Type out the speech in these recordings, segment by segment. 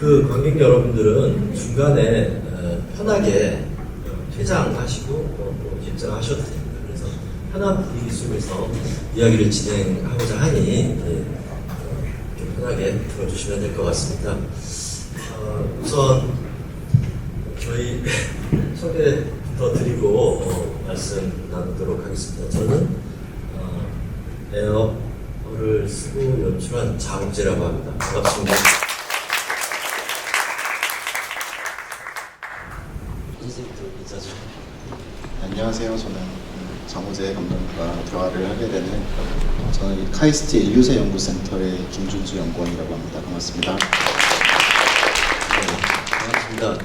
그 관객 여러분들은 중간에 편하게 퇴장하시고 또 입장하셔도 됩니다. 그래서 편한 분위기 속에서 이야기를 진행하고자 하니 좀 편하게 들어주시면 될 것 같습니다. 우선 저희 소개부터 드리고 말씀 나누도록 하겠습니다. 저는 에어를 쓰고 연출한 장욱재라고 합니다. 반갑습니다. 안녕하세요. 저는 장욱재 감독과 대화를 하게 되는 저는 카이스트 인류세 연구센터의 김준수 연구원이라고 합니다. 반갑습니다. 네, 반갑습니다.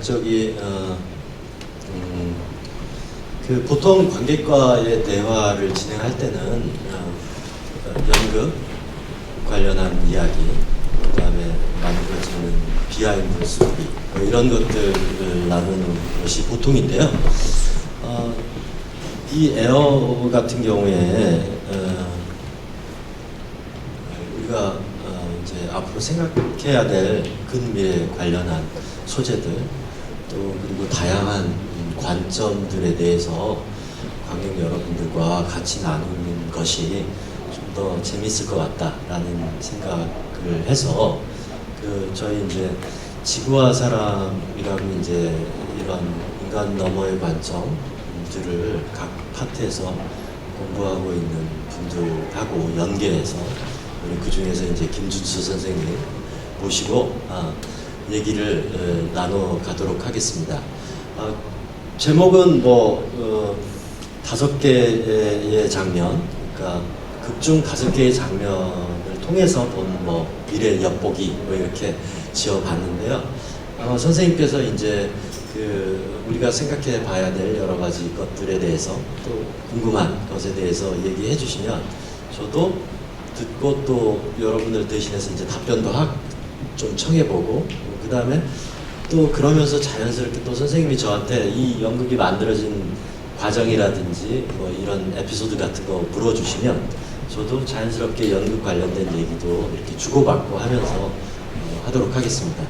그 보통 관객과의 대화를 진행할 때는 연극 관련한 이야기, 그 다음에 만들어지는 비하인드 스토리 이런 것들을 나누는 것이 보통인데요. 이 에어 같은 경우에 우리가 이제 앞으로 생각해야 될 근미래 관련한 소재들 또 그리고 다양한 관점들에 대해서 관객 여러분들과 같이 나누는 것이 좀 더 재밌을 것 같다라는 생각을 해서 저희 이제 지구와 사람이라고 이제 이런 인간 너머의 관점들을 각 파트에서 공부하고 있는 분들하고 연계해서 우리 그 중에서 이제 김준수 선생님 모시고 얘기를 나눠 가도록 하겠습니다. 제목은 5개의 장면, 그러니까 극중 5개의 장면을 통해서 본 미래 엿보기 이렇게 지어봤는데요. 선생님께서 이제 우리가 생각해 봐야 될 여러 가지 것들에 대해서 또 궁금한 것에 대해서 얘기해 주시면 저도 듣고 또 여러분들 대신해서 이제 답변도 좀 청해보고 그 다음에 또 그러면서 자연스럽게 또 선생님이 저한테 이 연극이 만들어진 과정이라든지 이런 에피소드 같은 거 물어주시면 저도 자연스럽게 연극 관련된 얘기도 이렇게 주고받고 하면서 하도록 하겠습니다.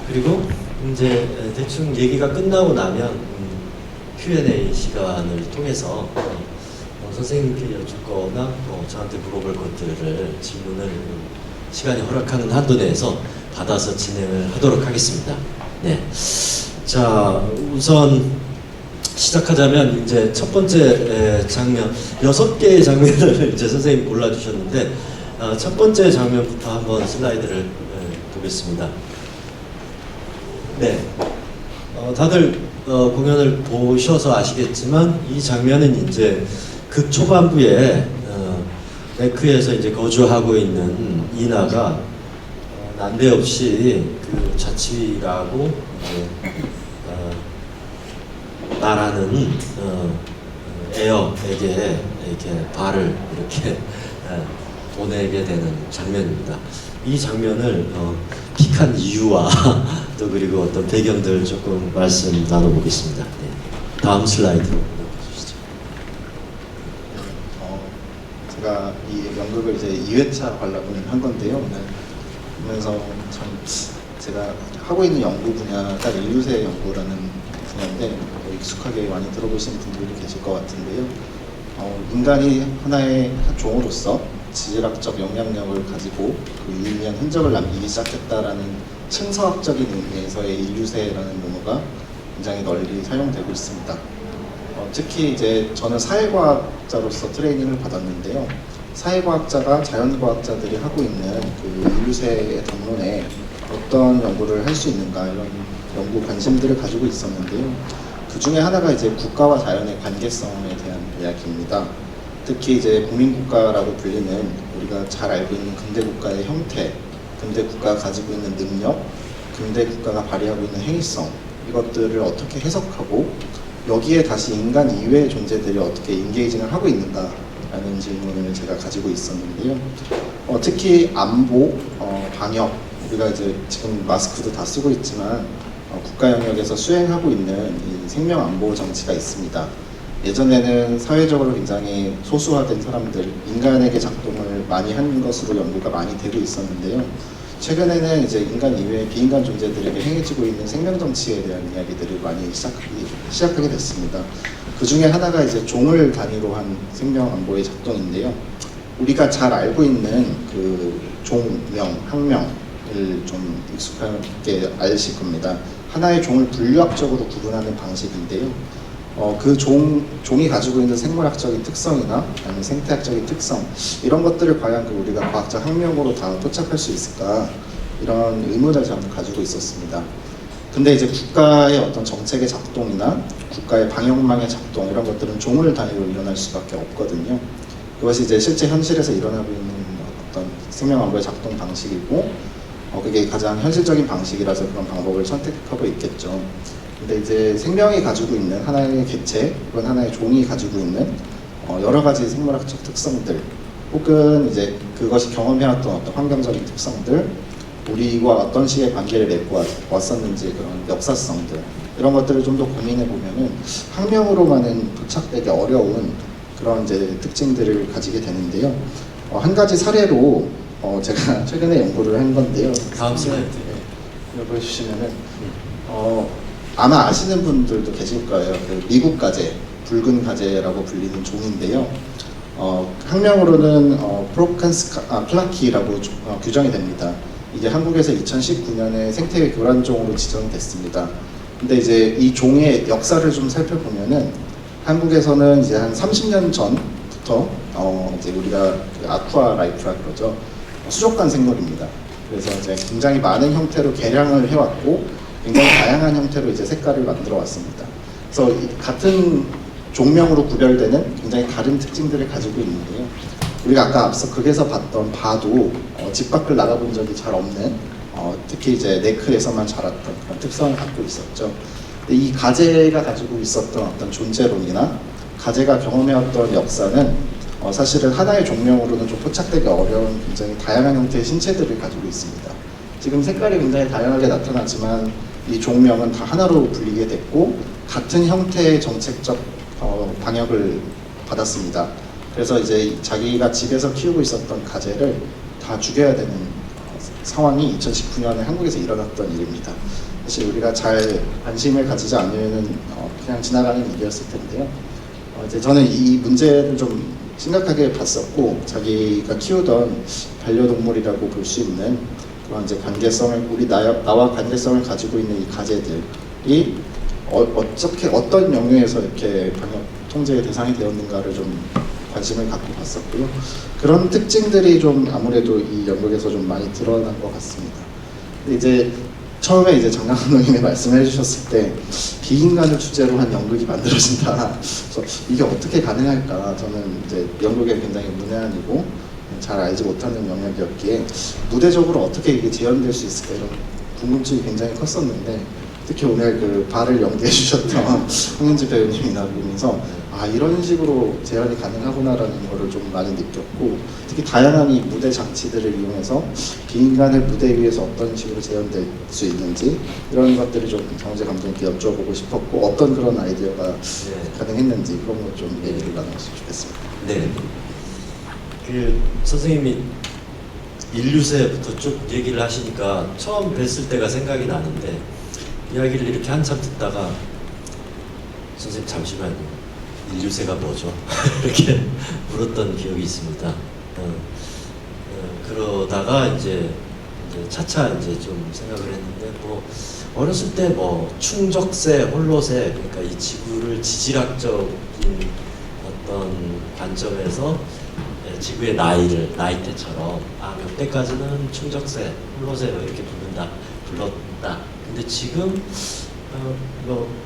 그리고 이제 대충 얘기가 끝나고 나면 Q&A 시간을 통해서 선생님께 여쭐 거나 저한테 물어볼 것들을 질문을 시간이 허락하는 한도 내에서 받아서 진행을 하도록 하겠습니다. 네. 자, 우선 시작하자면 이제 첫 번째 장면, 6개의 장면을 이제 선생님이 골라주셨는데 첫 번째 장면부터 한번 슬라이드를 보겠습니다. 네. 다들 공연을 보셔서 아시겠지만 이 장면은 이제 극 초반부에 네크에서 이제 거주하고 있는 이나가 난데없이 그 자치라고 이제 말하는 에어에게 이렇게 발을 이렇게 보내게 되는 장면입니다. 이 장면을 픽한 이유와 또 그리고 어떤 배경들 조금 말씀 나눠보겠습니다. 네. 다음 슬라이드로 보여주시죠. 제가 이 연극을 이제 2회차 관람을 한 건데요. 보면서 참 제가 하고 있는 연구 분야가 인류세 연구라는 분야인데 익숙하게 많이 들어보신 분들이 계실 것 같은데요. 인간이 하나의 종으로서 지질학적 영향력을 가지고 그 유의미한 흔적을 남기기 시작했다라는 층서학적인 의미에서의 인류세라는 용어가 굉장히 널리 사용되고 있습니다. 특히 이제 저는 사회과학자로서 트레이닝을 받았는데요. 사회과학자가 자연과학자들이 하고 있는 그 인류세의 담론에 어떤 연구를 할 수 있는가 이런 연구 관심들을 가지고 있었는데요. 그 중에 하나가 이제 국가와 자연의 관계성에 대한 이야기입니다. 특히 이제 공민국가라고 불리는 우리가 잘 알고 있는 근대 국가의 형태, 근대 국가가 가지고 있는 능력, 근대 국가가 발휘하고 있는 행위성 이것들을 어떻게 해석하고 여기에 다시 인간 이외의 존재들이 어떻게 인게이징을 하고 있는가라는 질문을 제가 가지고 있었는데요. 특히 안보, 방역 우리가 이제 지금 마스크도 다 쓰고 있지만 국가 영역에서 수행하고 있는 이 생명안보 장치가 있습니다. 예전에는 사회적으로 굉장히 소수화된 사람들, 인간에게 작동을 많이 한 것으로 연구가 많이 되고 있었는데요. 최근에는 이제 인간 이외의 비인간 존재들에게 행해지고 있는 생명 정치에 대한 이야기들을 많이 시작하게 됐습니다. 그 중에 하나가 이제 종을 단위로 한 생명 안보의 작동인데요. 우리가 잘 알고 있는 그 종명, 학명을 좀 익숙하게 아실 겁니다. 하나의 종을 분류학적으로 구분하는 방식인데요. 그 종이 가지고 있는 생물학적인 특성이나 아니면 생태학적인 특성 이런 것들을 과연 우리가 과학적 학명으로 다 포착할 수 있을까 이런 의문을 저는 가지고 있었습니다. 근데 이제 국가의 어떤 정책의 작동이나 국가의 방역망의 작동 이런 것들은 종을 단위로 일어날 수밖에 없거든요. 그것이 이제 실제 현실에서 일어나고 있는 어떤 생명안보의 작동 방식이고 그게 가장 현실적인 방식이라서 그런 방법을 선택하고 있겠죠. 근데 이제 생명이 가지고 있는 하나의 개체 혹은 하나의 종이 가지고 있는 여러 가지 생물학적 특성들 혹은 이제 그것이 경험해왔던 어떤 환경적인 특성들 우리와 어떤 식의 관계를 맺고 왔었는지 그런 역사성들 이런 것들을 좀 더 고민해 보면은 학명으로만은 도착되기 어려운 그런 이제 특징들을 가지게 되는데요. 한 가지 사례로 제가 최근에 연구를 한 건데요. 다음 슬라이드. 이거 보여주시면은 아마 아시는 분들도 계실 거예요. 그 미국 가재, 붉은 가재라고 불리는 종인데요. 학명으로는 플라키라고 규정이 됩니다. 이게 한국에서 2019년에 생태계 교란종으로 지정이 됐습니다. 근데 이제 이 종의 역사를 좀 살펴보면은 한국에서는 이제 한 30년 전부터 이제 우리가 그 아쿠아 라이프라 그러죠. 수족관 생물입니다. 그래서 이제 굉장히 많은 형태로 개량을 해왔고 굉장히 다양한 형태로 이제 색깔을 만들어 왔습니다. 그래서 같은 종명으로 구별되는 굉장히 다른 특징들을 가지고 있는데요. 우리가 아까 앞서 극에서 봤던 바도 집 밖을 나가본 적이 잘 없는 특히 이제 네크에서만 자랐던 그런 특성을 갖고 있었죠. 근데 이 가재가 가지고 있었던 어떤 존재론이나 가재가 경험해왔던 역사는 사실은 하나의 종명으로는 좀 포착되기 어려운 굉장히 다양한 형태의 신체들을 가지고 있습니다. 지금 색깔이 굉장히 다양하게 나타나지만 이 종명은 다 하나로 불리게 됐고 같은 형태의 정책적 방역을 받았습니다. 그래서 이제 자기가 집에서 키우고 있었던 가재를 다 죽여야 되는 상황이 2019년에 한국에서 일어났던 일입니다. 사실 우리가 잘 관심을 가지지 않으면 그냥 지나가는 일이었을 텐데요. 이제 저는 이 문제를 좀 심각하게 봤었고 자기가 키우던 반려동물이라고 볼 수 있는 그런 이제 관계성을 나와 관계성을 가지고 있는 이 가재들이 어떻게 어떤 영역에서 이렇게 방역 통제의 대상이 되었는가를 좀 관심을 갖고 봤었고요. 그런 특징들이 좀 아무래도 이 연극에서 좀 많이 드러난 것 같습니다. 근데 이제 처음에 이제 장강 감독님이 말씀해 주셨을 때 비인간을 주제로 한 연극이 만들어진다. 그래서 이게 어떻게 가능할까? 저는 이제 연극에 굉장히 문외한이고 잘 알지 못하는 영역이었기에 무대적으로 어떻게 이게 재현될 수 있을까 이런 궁금증이 굉장히 컸었는데 특히 오늘 그 발을 연기해 주셨던 황현지 배우님이 나오면서 이런 식으로 재현이 가능하구나라는 거를 좀 많이 느꼈고 특히 다양한 이 무대 장치들을 이용해서 비인간을 무대 위에서 어떤 식으로 재현될 수 있는지 이런 것들을 좀 정재 감독님께 여쭤보고 싶었고 어떤 그런 아이디어가 가능했는지 그런 거 좀 얘기를 나눴으면 좋겠습니다. 네. 그 선생님이 인류세부터 쭉 얘기를 하시니까 처음 뵀을 때가 생각이 나는데 이야기를 이렇게 한참 듣다가 선생님 잠시만요. 인류세가 뭐죠? 이렇게 물었던 기억이 있습니다. 그러다가 이제 차차 이제 좀 생각을 했는데 어렸을 때 충적세, 홀로세 그러니까 이 지구를 지질학적인 어떤 관점에서 지구의 나이테처럼 몇 대까지는 충적세, 홀로세 이렇게 불렀다. 근데 지금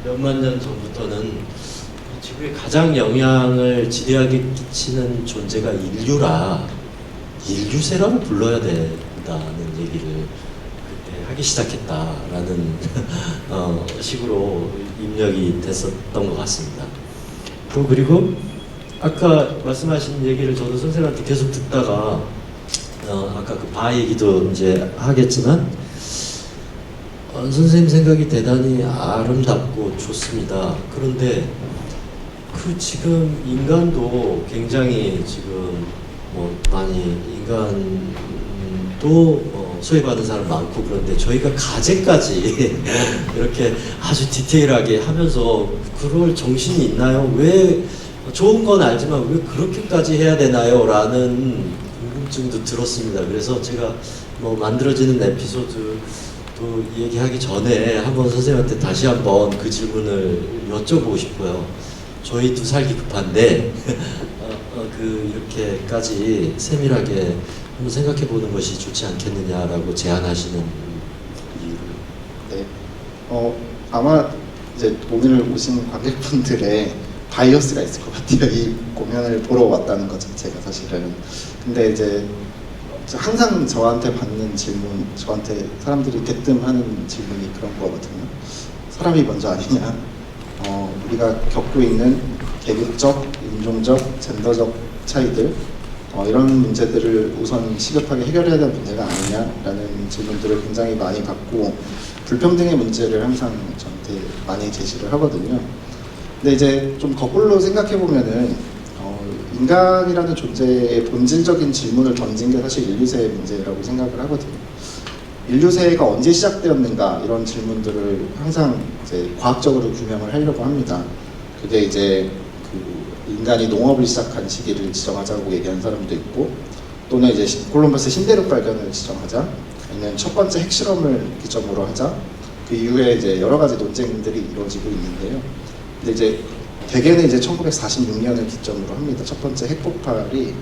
몇만 년 전부터는 지구에 가장 영향을 지대하게 끼치는 존재가 인류라 인류세라고 불러야 된다는 얘기를 그때 하기 시작했다라는 식으로 입력이 됐었던 것 같습니다. 그리고 아까 말씀하신 얘기를 저도 선생님한테 계속 듣다가 아까 그 바 얘기도 이제 하겠지만 선생님 생각이 대단히 아름답고 좋습니다. 그런데 지금 인간도 굉장히 지금 많이 인간도 소외받은 사람 많고 그런데 저희가 가제까지 이렇게 아주 디테일하게 하면서 그럴 정신이 있나요? 왜 좋은 건 알지만 왜 그렇게까지 해야 되나요? 라는 궁금증도 들었습니다. 그래서 제가 뭐 만들어지는 에피소드 또 얘기하기 전에 한번 선생님한테 다시 한번 그 질문을 여쭤보고 싶어요. 저희도 살기 급한데 이렇게까지 세밀하게 한번 생각해 보는 것이 좋지 않겠느냐라고 제안하시는 이유를. 네. 아마 이제 오늘 오신 관객분들의 바이어스가 있을 것 같아요. 이 공연을 보러 왔다는 것 자체가 사실은. 근데 이제 항상 저한테 받는 질문, 저한테 사람들이 대뜸하는 질문이 그런 거거든요. 사람이 먼저 아니냐? 우리가 겪고 있는 계급적, 인종적, 젠더적 차이들 이런 문제들을 우선 시급하게 해결해야 될 문제가 아니냐라는 질문들을 굉장히 많이 받고 불평등의 문제를 항상 저한테 많이 제시를 하거든요. 근데 이제 좀 거꾸로 생각해 보면은 인간이라는 존재의 본질적인 질문을 던진 게 사실 인류세의 문제라고 생각을 하거든요. 인류세가 언제 시작되었는가 이런 질문들을 항상 이제 과학적으로 규명을 하려고 합니다. 그게 이제 그 인간이 농업을 시작한 시기를 지정하자고 얘기하는 사람도 있고, 또는 이제 콜럼버스 신대륙 발견을 지정하자, 아니면 첫 번째 핵실험을 기점으로 하자. 그 이후에 이제 여러 가지 논쟁들이 이루어지고 있는데요. 근데 이제 대개는 이제 1946년을 기점으로 합니다. 첫 번째 핵폭발이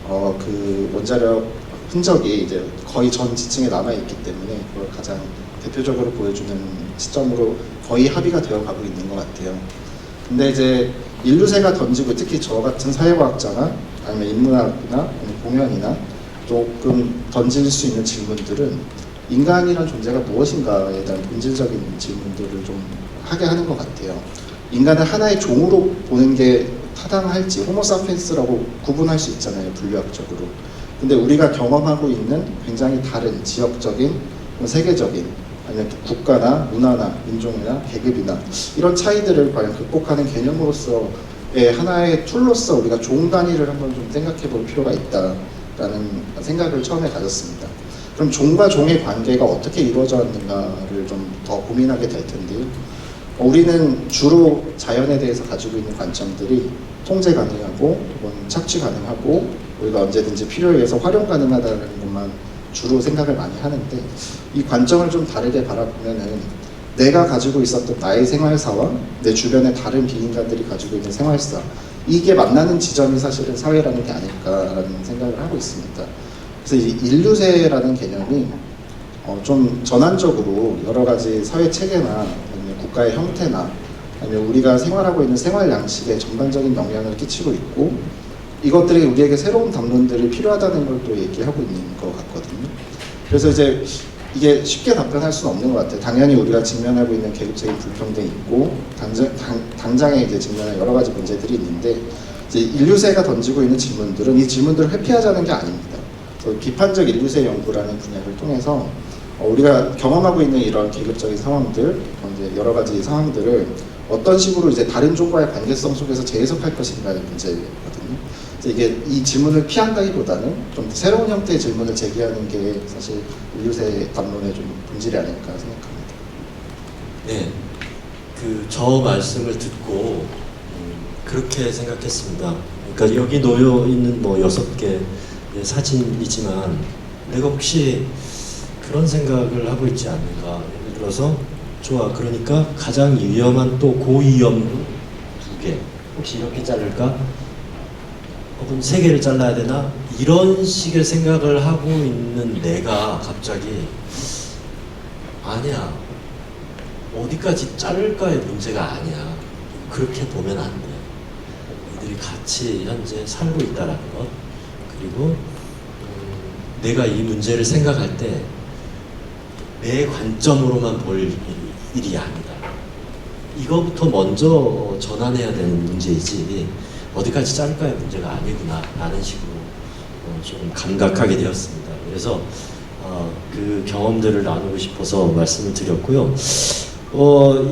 그 원자력 흔적이 이제 거의 전 지층에 남아 있기 때문에 그걸 가장 대표적으로 보여주는 시점으로 거의 합의가 되어 가고 있는 것 같아요. 근데 이제 인류세가 던지고, 특히 저 같은 사회과학자나 아니면 인문학이나 아니면 공연이나 조금 던질 수 있는 질문들은 인간이란 존재가 무엇인가에 대한 본질적인 질문들을 좀 하게 하는 것 같아요. 인간을 하나의 종으로 보는 게 타당할지, 호모사피엔스라고 구분할 수 있잖아요, 분류학적으로. 근데 우리가 경험하고 있는 굉장히 다른 지역적인, 세계적인, 아니면 국가나 문화나 민족이나 계급이나 이런 차이들을 과연 극복하는 개념으로서의 하나의 툴로서 우리가 종 단위를 한번 좀 생각해 볼 필요가 있다라는 생각을 처음에 가졌습니다. 그럼 종과 종의 관계가 어떻게 이루어졌는가를 좀 더 고민하게 될 텐데요. 우리는 주로 자연에 대해서 가지고 있는 관점들이 통제 가능하고 혹은 착취 가능하고 우리가 언제든지 필요에 의해서 활용 가능하다는 것만 주로 생각을 많이 하는데, 이 관점을 좀 다르게 바라보면은 내가 가지고 있었던 나의 생활사와 내 주변의 다른 비인간들이 가지고 있는 생활사, 이게 만나는 지점이 사실은 사회라는 게 아닐까라는 생각을 하고 있습니다. 그래서 이 인류세라는 개념이 좀 전환적으로 여러 가지 사회 체계나 아니면 국가의 형태나 아니면 우리가 생활하고 있는 생활 양식에 전반적인 영향을 끼치고 있고, 이것들이 우리에게 새로운 담론들이 필요하다는 걸 또 얘기하고 있는 것 같거든요. 그래서 이제 이게 쉽게 답변할 수는 없는 것 같아요. 당연히 우리가 직면하고 있는 계급적인 불평등이 있고 당장에 이제 직면한 여러 가지 문제들이 있는데, 이제 인류세가 던지고 있는 질문들은 이 질문들을 회피하자는 게 아닙니다. 비판적 인류세 연구라는 분야를 통해서 우리가 경험하고 있는 이런 계급적인 상황들, 이제 여러 가지 상황들을 어떤 식으로 이제 다른 종과의 관계성 속에서 재해석할 것인가의 문제거든요. 이게 이 질문을 피한다기보다는 좀 새로운 형태의 질문을 제기하는 게 사실 인류세 담론의 좀 본질이 아닐까 생각합니다. 네, 저 말씀을 듣고 그렇게 생각했습니다. 그러니까 여기 놓여 있는 뭐 6개 사진이지만 내가 혹시 그런 생각을 하고 있지 않는가. 예를 들어서 좋아, 그러니까 가장 위험한 또 고위험도 2개, 혹시 이렇게 자를까? 혹은 3개를 잘라야 되나? 이런 식의 생각을 하고 있는 내가 갑자기 아니야, 어디까지 자를까의 문제가 아니야, 그렇게 보면 안 돼. 이들이 같이 현재 살고 있다라는 것, 그리고 내가 이 문제를 생각할 때 내 관점으로만 볼 일이 아니다. 이거부터 먼저 전환해야 되는 문제이지 어디까지 자를까의 문제가 아니구나 라는 식으로 좀 감각하게 되었습니다. 그래서 그 경험들을 나누고 싶어서 말씀을 드렸고요.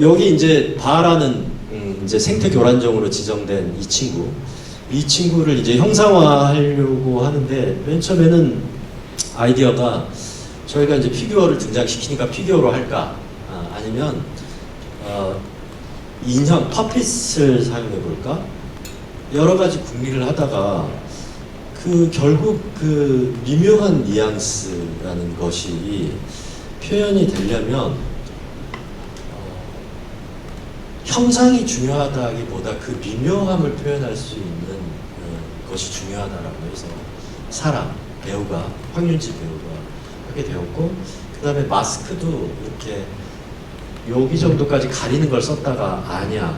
여기 이제 바라는 이제 생태 교란종으로 지정된 이 친구를 이제 형상화하려고 하는데, 맨 처음에는 아이디어가 저희가 이제 피규어를 등장시키니까 피규어로 할까? 아니면 인형, 퍼핏을 사용해 볼까? 여러 가지 궁리를 하다가 결국 그 미묘한 뉘앙스라는 것이 표현이 되려면 형상이 중요하다기보다 그 미묘함을 표현할 수 있는 것이 중요하다라고 해서 사람, 배우가, 황윤지 배우가 하게 되었고, 그 다음에 마스크도 이렇게 여기 정도까지 가리는 걸 썼다가 아니야.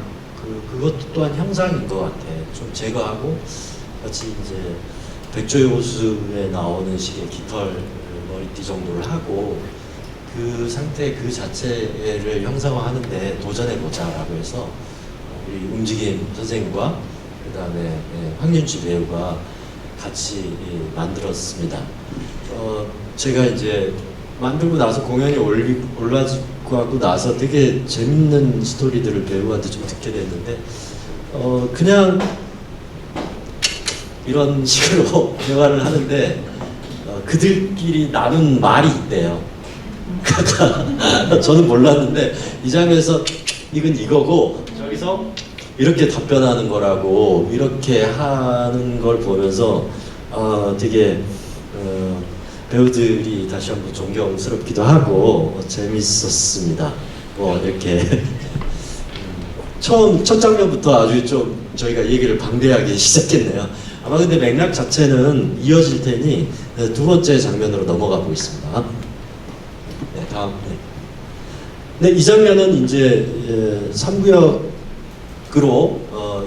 그것도 또한 형상인 것 같아. 좀 제거하고 같이 이제 백조의 호수에 나오는 식의 깃털 머리띠 정도를 하고 그 상태 그 자체를 형상화하는데 도전해보자라고 해서 우리 움직임 선생님과 그 다음에 황윤지 배우가 같이 만들었습니다. 제가 이제 만들고 나서 공연이 올라가고 나서 되게 재밌는 스토리들을 배우한테 좀 듣게 됐는데 그냥 이런 식으로 대화를 하는데 그들끼리 나눈 말이 있대요. 저는 몰랐는데 이 장면에서 이건 이거고 저기서 이렇게 답변하는 거라고 이렇게 하는 걸 보면서 되게 배우들이 다시 한번 존경스럽기도 하고 재밌었습니다. 뭐 이렇게 첫 장면부터 아주 좀 저희가 얘기를 방대하게 시작했네요. 아마 근데 맥락 자체는 이어질 테니 두 번째 장면으로 넘어가 보겠습니다. 네, 다음. 네, 이 장면은 이제 3구역으로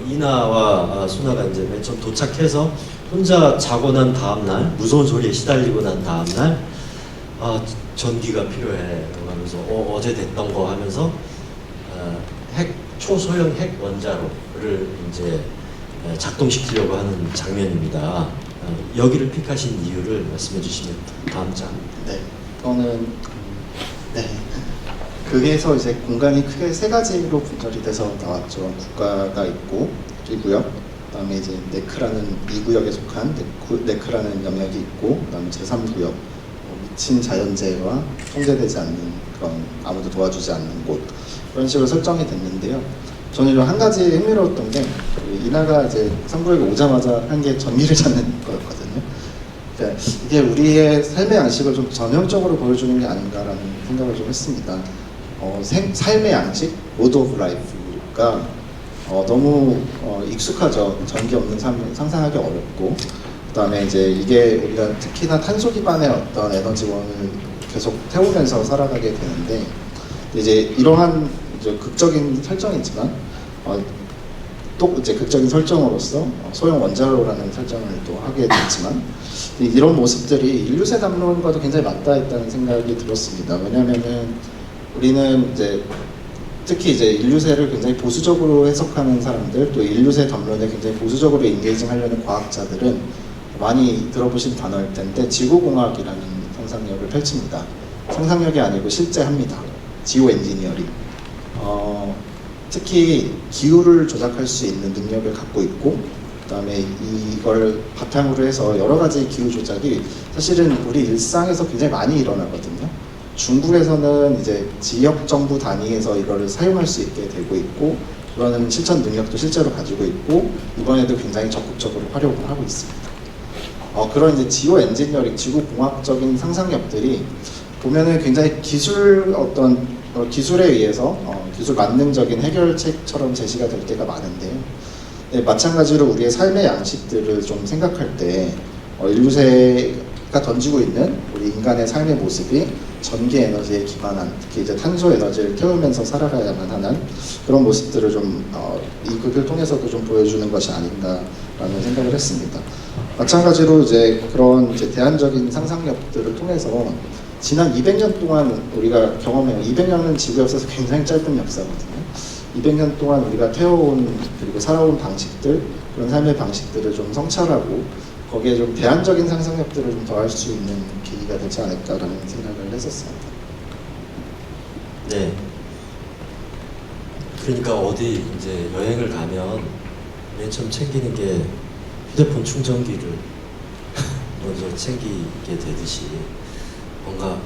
이나와 수나가 이제 맨 처음 도착해서 혼자 자고 난 다음날 무서운 소리에 시달리고 난 다음날 전기가 필요해 하면서 어제 됐던 거 하면서 초소형 핵 원자로를 이제 작동시키려고 하는 장면입니다. 여기를 픽하신 이유를 말씀해 주시면 다음 장. 네, 저는 그게서 이제 공간이 크게 세 가지로 분절이 돼서 나왔죠. 국가가 있고 1구역, 그다음에 이제 네크라는 2구역에 속한 네크라는 영역이 있고, 그다음에 제3구역 미친 자연재해와 통제되지 않는 그런 아무도 도와주지 않는 곳, 그런 식으로 설정이 됐는데요. 저는 한 가지 흥미로웠던 게 이나가 이제 3구역에 오자마자 한 게 전기를 찾는 거였거든요. 그러니까 이게 우리의 삶의 양식을 좀 전형적으로 보여주는 게 아닌가라는 생각을 좀 했습니다. 삶의 양식, 모드 오브 라이프가 너무 익숙하죠. 전기 없는 삶을 상상하기 어렵고, 그다음에 이제 이게 우리가 특히나 탄소 기반의 어떤 에너지원을 계속 태우면서 살아가게 되는데, 이제 이러한 이제 극적인 설정이지만 또 이제 극적인 설정으로서 소형 원자로라는 설정을 또 하게 됐지만, 이런 모습들이 인류세 담론과도 굉장히 맞닿아 있다는 생각이 들었습니다. 왜냐하면은 우리는 이제 특히 이제 인류세를 굉장히 보수적으로 해석하는 사람들, 또 인류세 담론에 굉장히 보수적으로 인게이징하려는 과학자들은 많이 들어보신 단어일 텐데 지구공학이라는 상상력을 펼칩니다. 상상력이 아니고 실제 합니다. 지오 엔지니어링. 특히 기후를 조작할 수 있는 능력을 갖고 있고, 그다음에 이걸 바탕으로 해서 여러 가지 기후 조작이 사실은 우리 일상에서 굉장히 많이 일어나거든요. 중국에서는 이제 지역 정부 단위에서 이거를 사용할 수 있게 되고 있고, 그러는 실천 능력도 실제로 가지고 있고, 이번에도 굉장히 적극적으로 활용을 하고 있습니다. 그런 이제 지오 엔지니어링, 지구공학적인 상상력들이 보면은 굉장히 기술에 의해서 기술 만능적인 해결책처럼 제시가 될 때가 많은데요. 네, 마찬가지로 우리의 삶의 양식들을 좀 생각할 때 인류세가 던지고 있는 우리 인간의 삶의 모습이 전기 에너지에 기반한, 특히 이제 탄소 에너지를 태우면서 살아가야만 하는 그런 모습들을 좀 이 극을 통해서도 좀 보여주는 것이 아닌가라는 생각을 했습니다. 마찬가지로 이제 그런 이제 대안적인 상상력들을 통해서 지난 200년 동안 우리가 경험해요. 200년은 지구 역사에서 굉장히 짧은 역사거든요. 200년 동안 우리가 태워온 그리고 살아온 방식들, 그런 삶의 방식들을 좀 성찰하고 거기에 좀 대안적인 상상력들을 좀 더할 수 있는 계기가 되지 않을까라는 생각을 했었습니다. 네. 그러니까 어디 이제 여행을 가면 맨 처음 챙기는 게 휴대폰 충전기를 먼저 챙기게 되듯이 뭔가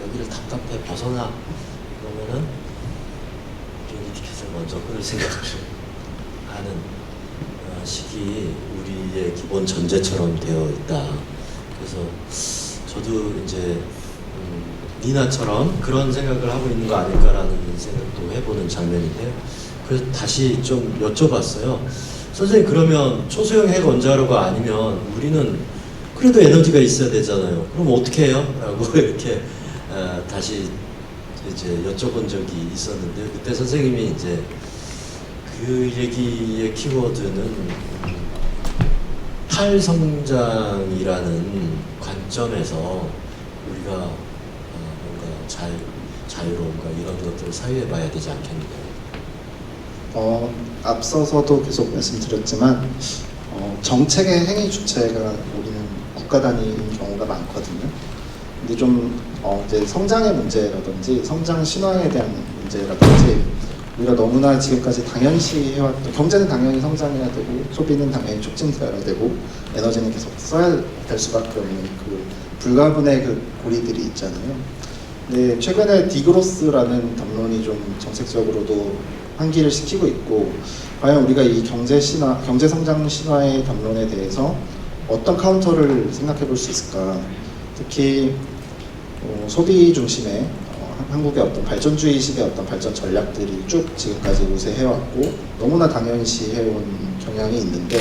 여기를 답답해 벗어나 그러면은 비행기 티켓을 먼저 끊을 생각을 하는 시기 우리의 기본 전제처럼 되어 있다. 그래서 저도 이제 니나처럼 그런 생각을 하고 있는 거 아닐까라는 생각도 해보는 장면인데요. 그래서 다시 좀 여쭤봤어요. 선생님, 그러면 초소형 핵 원자로가 아니면 우리는 그래도 에너지가 있어야 되잖아요. 그럼 어떻게 해요? 라고 이렇게 다시 이제 여쭤본 적이 있었는데, 그때 선생님이 이제 그 얘기의 키워드는 탈성장이라는 관점에서 우리가 뭔가 자유로움과 이런 것들을 사유해 봐야 되지 않겠는가요? 앞서서도 계속 말씀드렸지만 정책의 행위 주체가 우리는 국가 단위인 경우가 많거든요. 근데 좀 이제 성장의 문제라든지 성장 신화에 대한 문제라든지 우리가 너무나 지금까지 당연시 해왔던, 경제는 당연히 성장해야 되고 소비는 당연히 촉진되어야 되고 에너지는 계속 써야 될 수밖에 없는 그 불가분의 그 고리들이 있잖아요. 근데 최근에 디그로스라는 담론이 좀 정책적으로도 환기를 시키고 있고, 과연 우리가 이 경제 성장 신화의 담론에 대해서 어떤 카운터를 생각해 볼 수 있을까? 특히 소비 중심의 한국의 어떤 발전주의식의 어떤 발전 전략들이 쭉 지금까지 우세해왔고 너무나 당연시 해온 경향이 있는데,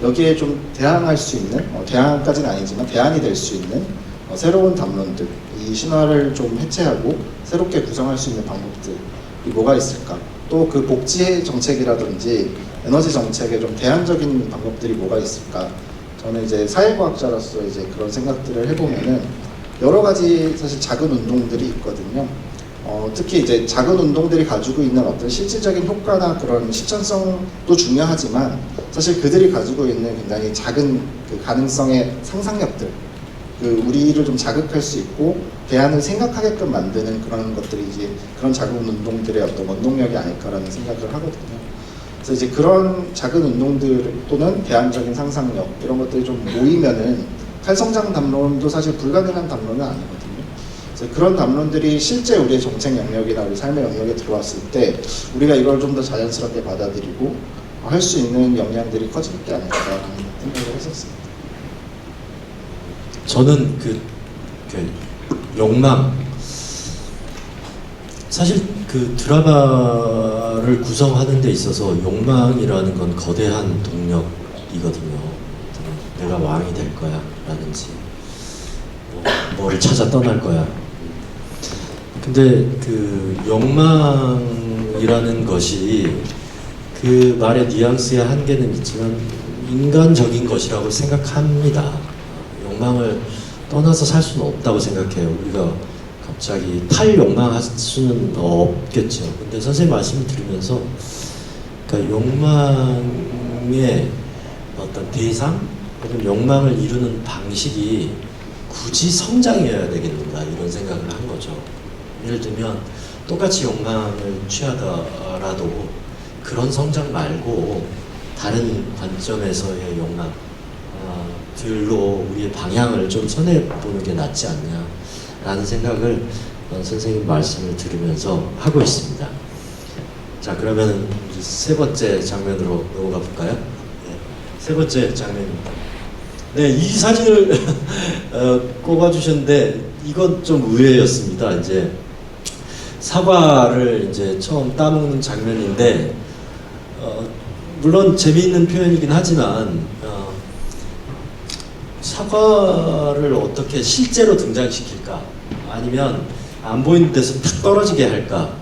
여기에 좀 대항할 수 있는, 대항까지는 아니지만 대안이 될 수 있는 새로운 담론들, 이 신화를 좀 해체하고 새롭게 구성할 수 있는 방법들이 뭐가 있을까? 또 그 복지 정책이라든지 에너지 정책에 좀 대안적인 방법들이 뭐가 있을까? 저는 이제 사회과학자로서 이제 그런 생각들을 해보면은 여러 가지 사실 작은 운동들이 있거든요. 특히 이제 작은 운동들이 가지고 있는 어떤 실질적인 효과나 그런 실천성도 중요하지만 사실 그들이 가지고 있는 굉장히 작은 그 가능성의 상상력들, 그 우리를 좀 자극할 수 있고 대안을 생각하게끔 만드는 그런 것들이 이제 그런 작은 운동들의 어떤 원동력이 아닐까라는 생각을 하거든요. 그래서 이제 그런 작은 운동들 또는 대안적인 상상력 이런 것들이 좀 모이면은 탈성장 담론도 사실 불가능한 담론은 아니거든요. 그래서 그런 담론들이 실제 우리의 정책 영역이나 우리 삶의 영역에 들어왔을 때 우리가 이걸 좀 더 자연스럽게 받아들이고 할 수 있는 역량들이 커질 게 아닐까라는 생각을 했었습니다. 저는 그 욕망, 사실 그 드라마를 구성하는 데 있어서 욕망이라는 건 거대한 동력이거든요. 내가 왕이 될 거야 라든지 뭐를 찾아 떠날 거야. 근데 그 욕망이라는 것이 그 말의 뉘앙스의 한계는 있지만 인간적인 것이라고 생각합니다. 욕망을 떠나서 살 수는 없다고 생각해요. 우리가 갑자기 탈욕망할 수는 없겠죠. 근데 선생님 말씀을 들으면서 그러니까 욕망의 어떤 대상 혹은 욕망을 이루는 방식이 굳이 성장이어야 되겠는가 이런 생각을 한 거죠. 예를 들면 똑같이 욕망을 취하더라도 그런 성장 말고 다른 관점에서의 욕망 들로 우리의 방향을 좀 선해보는 게 낫지 않냐라는 생각을 선생님 말씀을 들으면서 하고 있습니다. 자, 그러면 이제 세 번째 장면으로 넘어가 볼까요? 네, 세 번째 장면입니다. 네, 이 사진을 꼽아주셨는데 이건 좀 의외였습니다. 이제 사과를 이제 처음 따먹는 장면인데 물론 재미있는 표현이긴 하지만 사과를 어떻게 실제로 등장시킬까? 아니면 안 보이는 데서 탁 떨어지게 할까?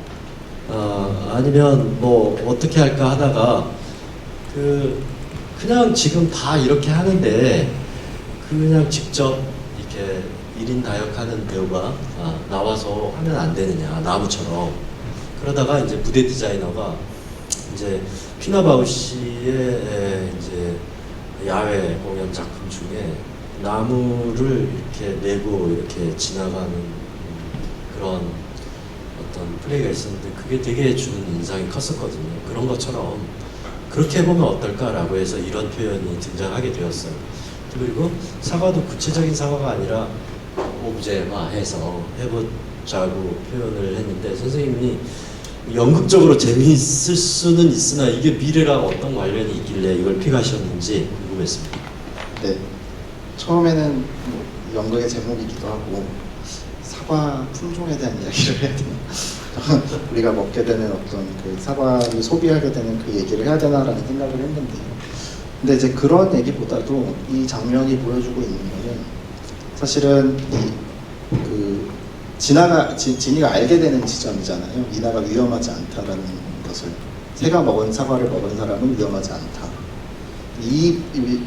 아니면 뭐 어떻게 할까 하다가 그냥 지금 다 이렇게 하는데 그냥 직접 이렇게 1인 다역하는 배우가 나와서 하면 안 되느냐, 나무처럼. 그러다가 이제 무대 디자이너가 이제 피나 바우시의 이제 야외 공연 작품 중에 나무를 이렇게 메고 이렇게 지나가는 그런 어떤 플레이가 있었는데 그게 되게 주는 인상이 컸었거든요. 그런 것처럼 그렇게 해보면 어떨까라고 해서 이런 표현이 등장하게 되었어요. 그리고 사과도 구체적인 사과가 아니라 오브제화해서 해보자고 표현을 했는데 선생님이 연극적으로 재미있을 수는 있으나 이게 미래랑 어떤 관련이 있길래 이걸 픽하셨는지 궁금했습니다. 네, 처음에는 뭐 연극의 제목이기도 하고 사과 품종에 대한 이야기를 해야 되나 우리가 먹게 되는 어떤 그 사과를 소비하게 되는 그 얘기를 해야 되나라는 생각을 했는데요. 근데 이제 그런 얘기보다도 이 장면이 보여주고 있는 거는 사실은 진이가 알게 되는 지점이잖아요. 이나가 위험하지 않다라는 것을. 새가 먹은 사과를 먹은 사람은 위험하지 않다. 이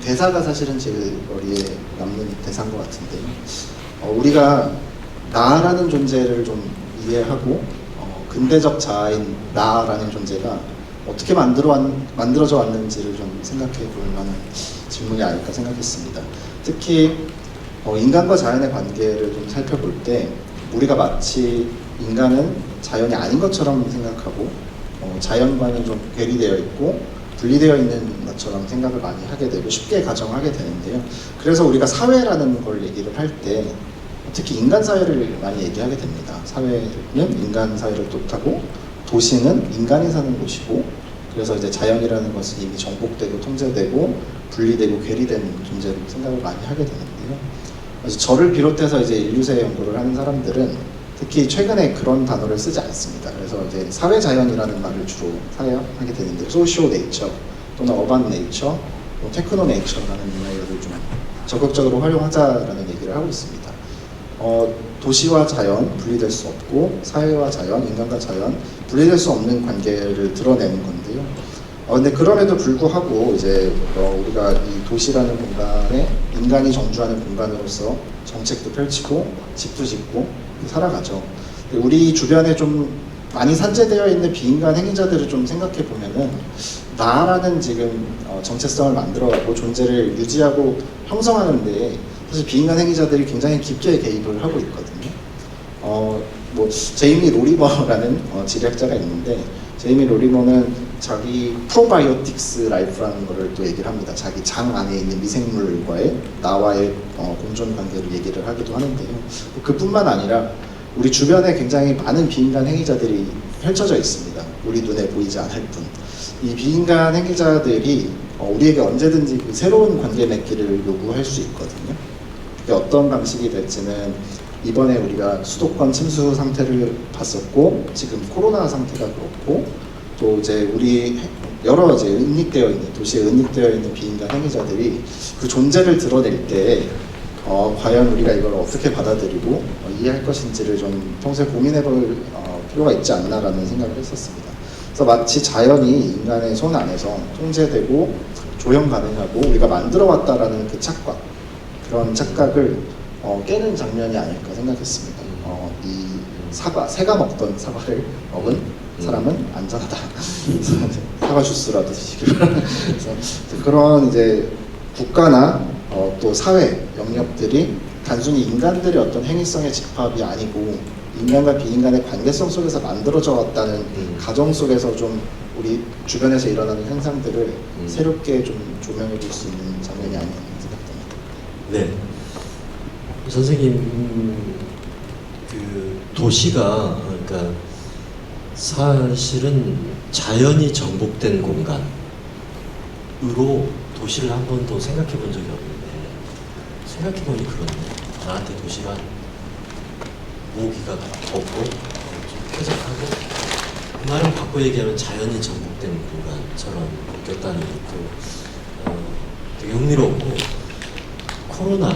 대사가 사실은 제 머리에 남는 대사인 것 같은데요. 우리가 나라는 존재를 좀 이해하고 근대적 자아인 나라는 존재가 어떻게 만들어져 왔는지를 좀 생각해 볼 만한 질문이 아닐까 생각했습니다. 특히 인간과 자연의 관계를 좀 살펴볼 때 우리가 마치 인간은 자연이 아닌 것처럼 생각하고 자연과는 좀 괴리되어 있고 분리되어 있는 것처럼 생각을 많이 하게 되고 쉽게 가정하게 되는데요. 그래서 우리가 사회라는 걸 얘기를 할 때 특히 인간 사회를 많이 얘기하게 됩니다. 사회는 인간 사회를 뜻하고 도시는 인간이 사는 곳이고 그래서 이제 자연이라는 것은 이미 정복되고 통제되고 분리되고 괴리된 존재로 생각을 많이 하게 되는데요. 그래서 저를 비롯해서 이제 인류세 연구를 하는 사람들은 특히 최근에 그런 단어를 쓰지 않습니다. 그래서 이제 사회 자연이라는 말을 주로 사용하게 되는데 소시오 네이처 또는 어반 네이처, 테크노 네이처라는 문화를 좀 적극적으로 활용하자라는 얘기를 하고 있습니다. 도시와 자연 분리될 수 없고 사회와 자연, 인간과 자연 분리될 수 없는 관계를 드러내는 건데요. 근데 그럼에도 불구하고 이제 우리가 이 도시라는 공간에 인간이 정주하는 공간으로서 정책도 펼치고 집도 짓고 살아가죠. 우리 주변에 좀 많이 산재되어 있는 비인간 행위자들을 좀 생각해 보면은 나라는 지금 정체성을 만들어가고 존재를 유지하고 형성하는데 사실 비인간 행위자들이 굉장히 깊게 개입을 하고 있거든요. 뭐 제이미 로리버라는 지리학자가 있는데 제이미 로리버는 자기 프로바이오틱스 라이프라는 거를 또 얘기를 합니다. 자기 장 안에 있는 미생물과의 나와의 공존 관계를 얘기를 하기도 하는데요. 그뿐만 아니라 우리 주변에 굉장히 많은 비인간 행위자들이 펼쳐져 있습니다. 우리 눈에 보이지 않을 뿐. 이 비인간 행위자들이 우리에게 언제든지 그 새로운 관계 맺기를 요구할 수 있거든요. 그게 어떤 방식이 될지는 이번에 우리가 수도권 침수 상태를 봤었고 지금 코로나 상태가 그렇고 또 이제 우리 여러 이제 은닉되어 있는 도시에 은닉되어 있는 비인간 행위자들이 그 존재를 드러낼 때 과연 우리가 이걸 어떻게 받아들이고 이해할 것인지를 좀 평소에 고민해볼 필요가 있지 않나라는 생각을 했었습니다. 그래서 마치 자연이 인간의 손 안에서 통제되고 조형 가능하고 우리가 만들어왔다라는 그 착각, 그런 착각을 깨는 장면이 아닐까 생각했습니다. 이 새가 먹던 사과를 먹은 사람은 안전하다. 사과 주스라도 드시길 바랍니다. 그런 이제 국가나 또 사회 영역들이 단순히 인간들의 어떤 행위성의 집합이 아니고 인간과 비인간의 관계성 속에서 만들어져 왔다는 가정 속에서 좀 우리 주변에서 일어나는 현상들을 새롭게 좀 조명해 볼 수 있는 장면이 아니었나 생각됩니다. 네, 선생님 그 도시가 그러니까 사실은 자연이 정복된 공간으로 도시를 한 번도 생각해 본 적이 없는데 생각해 보니 그렇네. 나한테 도시가 모기가 덥고 좀 쾌적하고 그 말은 바꿔 얘기하면 자연이 정복된 공간처럼 느꼈다는 것도 되게 흥미롭고 코로나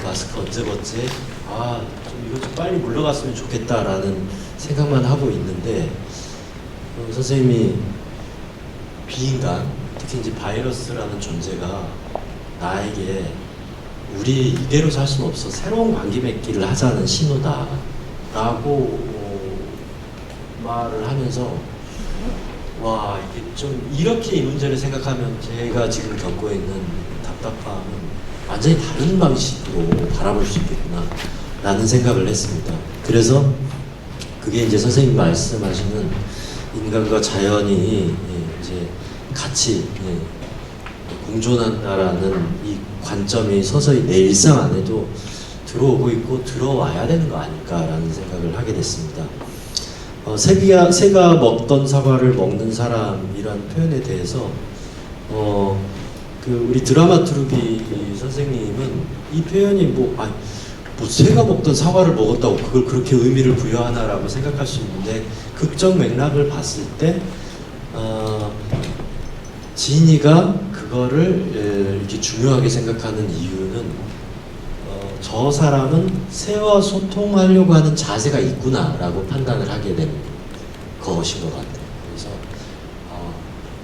마스크 언제 벗지? 좀 이거 좀 빨리 물러갔으면 좋겠다라는 생각만 하고 있는데 선생님이 비인간 특히 이제 바이러스라는 존재가 나에게 우리 이대로 살 수는 없어 새로운 관계 맺기를 하자는 신호다라고 말을 하면서 와 이게 좀 이렇게 이 문제를 생각하면 제가 지금 겪고 있는 답답함은 완전히 다른 방식으로 바라볼 수 있겠구나 라는 생각을 했습니다. 그래서 그게 이제 선생님 말씀하시는 인간과 자연이 이제 같이 공존한다라는 이 관점이 서서히 내 일상 안에도 들어오고 있고 들어와야 되는 거 아닐까라는 생각을 하게 됐습니다. 새가 먹던 사과를 먹는 사람이란 표현에 대해서 그 우리 드라마투르비 선생님은 이 표현이 뭐 새가 먹던 사과를 먹었다고 그걸 그렇게 의미를 부여하나라고 생각할 수 있는데 극적 맥락을 봤을 때 진이가 그거를 이렇게 중요하게 생각하는 이유는 저 사람은 새와 소통하려고 하는 자세가 있구나라고 판단을 하게 된 것인 것 같아요. 그래서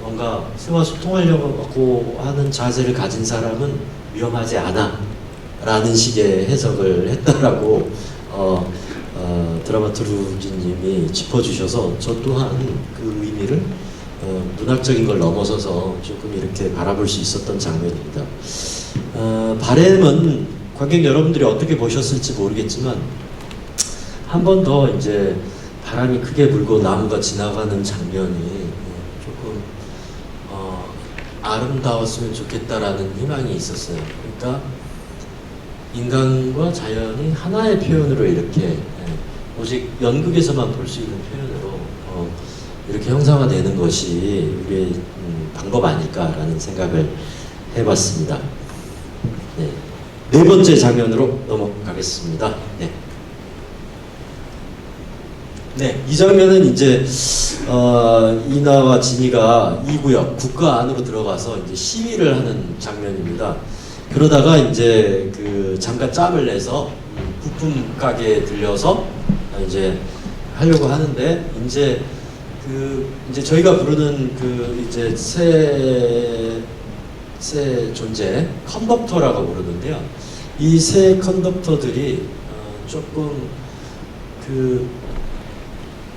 뭔가 새와 소통하려고 하는 자세를 가진 사람은 위험하지 않아 라는 식의 해석을 했다라고 드라마투르기님이 짚어주셔서 저 또한 그 의미를 문학적인 걸 넘어서서 조금 이렇게 바라볼 수 있었던 장면입니다. 바램은 관객 여러분들이 어떻게 보셨을지 모르겠지만 한 번 더 이제 바람이 크게 불고 나무가 지나가는 장면이 조금 아름다웠으면 좋겠다라는 희망이 있었어요. 그러니까 인간과 자연이 하나의 표현으로 이렇게 오직 연극에서만 볼 수 있는 표현으로 이렇게 형상화되는 것이 우리의 방법 아닐까라는 생각을 해봤습니다. 네 번째 장면으로 넘어가겠습니다. 네, 이 장면은 이제 이나와 진이가 이 구역 국가 안으로 들어가서 이제 시위를 하는 장면입니다. 그러다가 이제 그 잠깐 짬을 내서 부품 가게에 들려서 이제 하려고 하는데 이제 저희가 부르는 그 이제 새 존재 컨덕터라고 부르는데요. 이 새 컨덕터들이 조금 그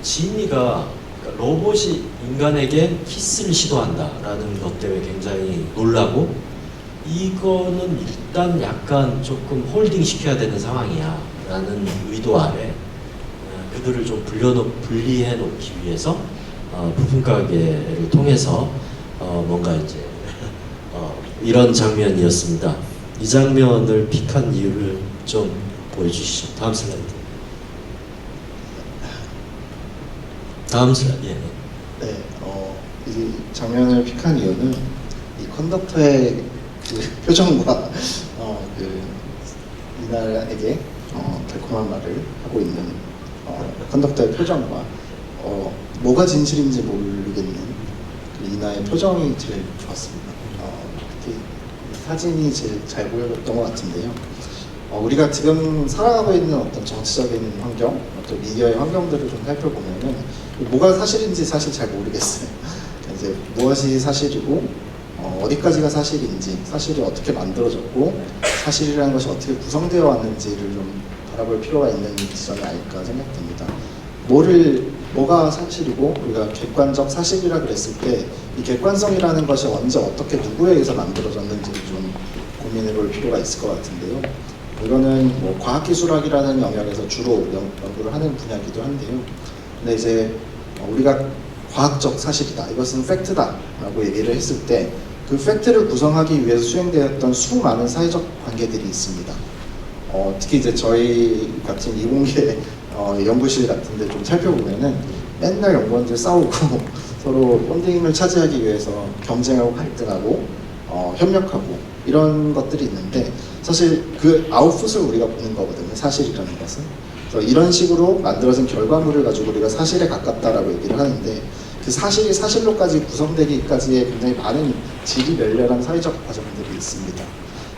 진이가 로봇이 인간에게 키스를 시도한다라는 것 때문에 굉장히 놀라고 이거는 일단 약간 조금 홀딩 시켜야 되는 상황이야 라는 의도 아래 그들을 좀 분리해 놓기 위해서 부품 가게를 통해서 뭔가 이제 이런 장면이었습니다. 이 장면을 픽한 이유를 좀 보여주시죠. 다음 슬라이드. 다음 슬라이드. 네, 이 장면을 픽한 이유는 이 컨덕터의 그 표정과 그 이나에게 달콤한 말을 하고 있는 컨덕터의 표정과 뭐가 진실인지 모르겠는 그 이나의 표정이 제일 좋았습니다. 특히 사진이 제일 잘 보여줬던 것 같은데요. 우리가 지금 살아가고 있는 어떤 정치적인 환경, 또 미디어의 환경들을 좀 살펴보면은 뭐가 사실인지 사실 잘 모르겠어요. 이제 무엇이 사실이고 어디까지가 사실인지, 사실이 어떻게 만들어졌고 사실이라는 것이 어떻게 구성되어 왔는지를 좀 바라볼 필요가 있는 지점이 아닐까 생각됩니다. 뭐가 사실이고 우리가 객관적 사실이라 그랬을 때 이 객관성이라는 것이 언제 어떻게 누구에 의해서 만들어졌는지를 좀 고민해 볼 필요가 있을 것 같은데요. 이거는 뭐 과학기술학이라는 영역에서 주로 연구를 하는 분야이기도 한데요. 근데 이제 우리가 과학적 사실이다, 이것은 팩트다라고 얘기를 했을 때 그 팩트를 구성하기 위해서 수행되었던 수많은 사회적 관계들이 있습니다. 특히 이제 저희 같은 이공계 연구실 같은데 좀 살펴보면은 맨날 연구원들 싸우고 서로 펀딩을 차지하기 위해서 경쟁하고 갈등하고 협력하고 이런 것들이 있는데 사실 그 아웃풋을 우리가 보는 거거든요. 사실이라는 것은. 그래서 이런 식으로 만들어진 결과물을 가지고 우리가 사실에 가깝다라고 얘기를 하는데 그 사실이 사실로까지 구성되기까지의 굉장히 많은 지리멸렬한 사회적 과정들이 있습니다.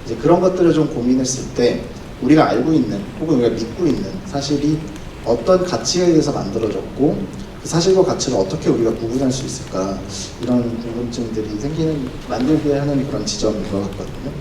이제 그런 것들을 좀 고민했을 때 우리가 알고 있는 혹은 우리가 믿고 있는 사실이 어떤 가치에 의해서 만들어졌고 그 사실과 가치를 어떻게 우리가 구분할 수 있을까, 이런 궁금증들이 만들게 하는 그런 지점인 것 같거든요.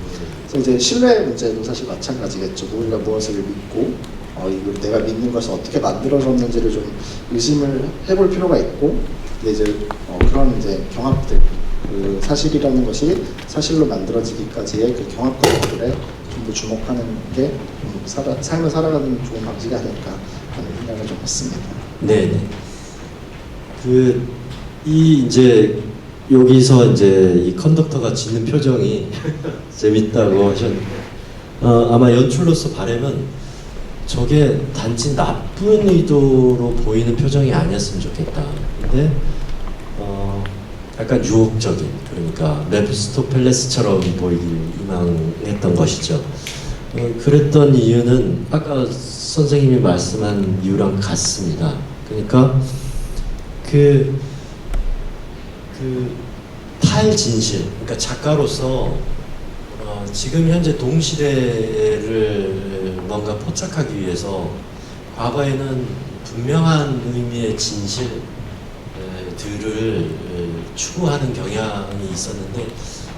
그래서 이제 신뢰 문제도 사실 마찬가지겠죠. 우리가 무엇을 믿고 이걸 내가 믿는 것이 어떻게 만들어졌는지를 좀 의심을 해볼 필요가 있고, 근데 이제 그런 이제 경합들, 그 사실이라는 것이 사실로 만들어지기까지의 그 경합 과정들에 좀 더 주목하는 게 삶을 살아가는 좋은 방식이 아닐까 하는 생각을 좀 했습니다. 네. 이제 여기서 이제 이 컨덕터가 짓는 표정이 재밌다고 하셨는데 아마 연출로서 바람은 저게 단지 나쁜 의도로 보이는 표정이 아니었으면 좋겠다. 근데 약간 유혹적인, 그러니까 메피스토펠레스처럼 보이길 희망했던 것이죠. 그랬던 이유는 아까 선생님이 말씀한 이유랑 같습니다. 그러니까 그 탈진실, 그러니까 작가로서 지금 현재 동시대를 뭔가 포착하기 위해서 과거에는 분명한 의미의 진실들을 추구하는 경향이 있었는데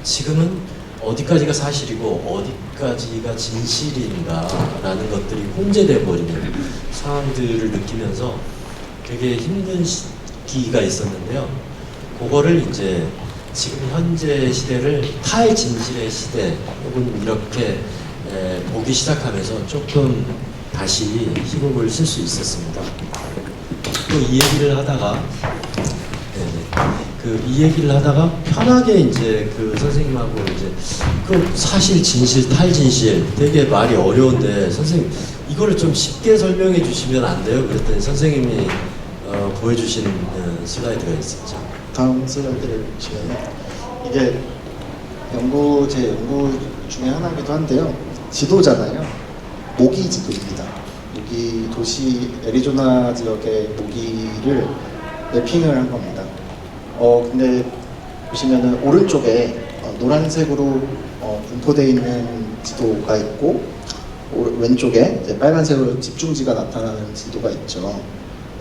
지금은 어디까지가 사실이고 어디까지가 진실인가라는 것들이 혼재돼 버리는 상황들을 느끼면서 되게 힘든 시기가 있었는데요. 그거를 이제 지금 현재 시대를 탈진실의 시대 혹은 이렇게 보기 시작하면서 조금 다시 희곡을 쓸 수 있었습니다. 또 이 얘기를 하다가 이 얘기를 하다가 편하게 이제 그 선생님하고 이제 그 사실 진실 탈진실 되게 말이 어려운데 선생님 이거를 좀 쉽게 설명해 주시면 안 돼요? 그랬더니 선생님이 보여주신 슬라이드가 있었죠. 다음 슬라이드를 보시면 이게 제 연구 중에 하나이기도 한데요. 지도잖아요. 모기 지도입니다. 모기 도시 애리조나 지역의 모기를 매핑을 한 겁니다. 근데 보시면은 오른쪽에 노란색으로 분포되어 있는 지도가 있고 왼쪽에 이제 빨간색으로 집중지가 나타나는 지도가 있죠.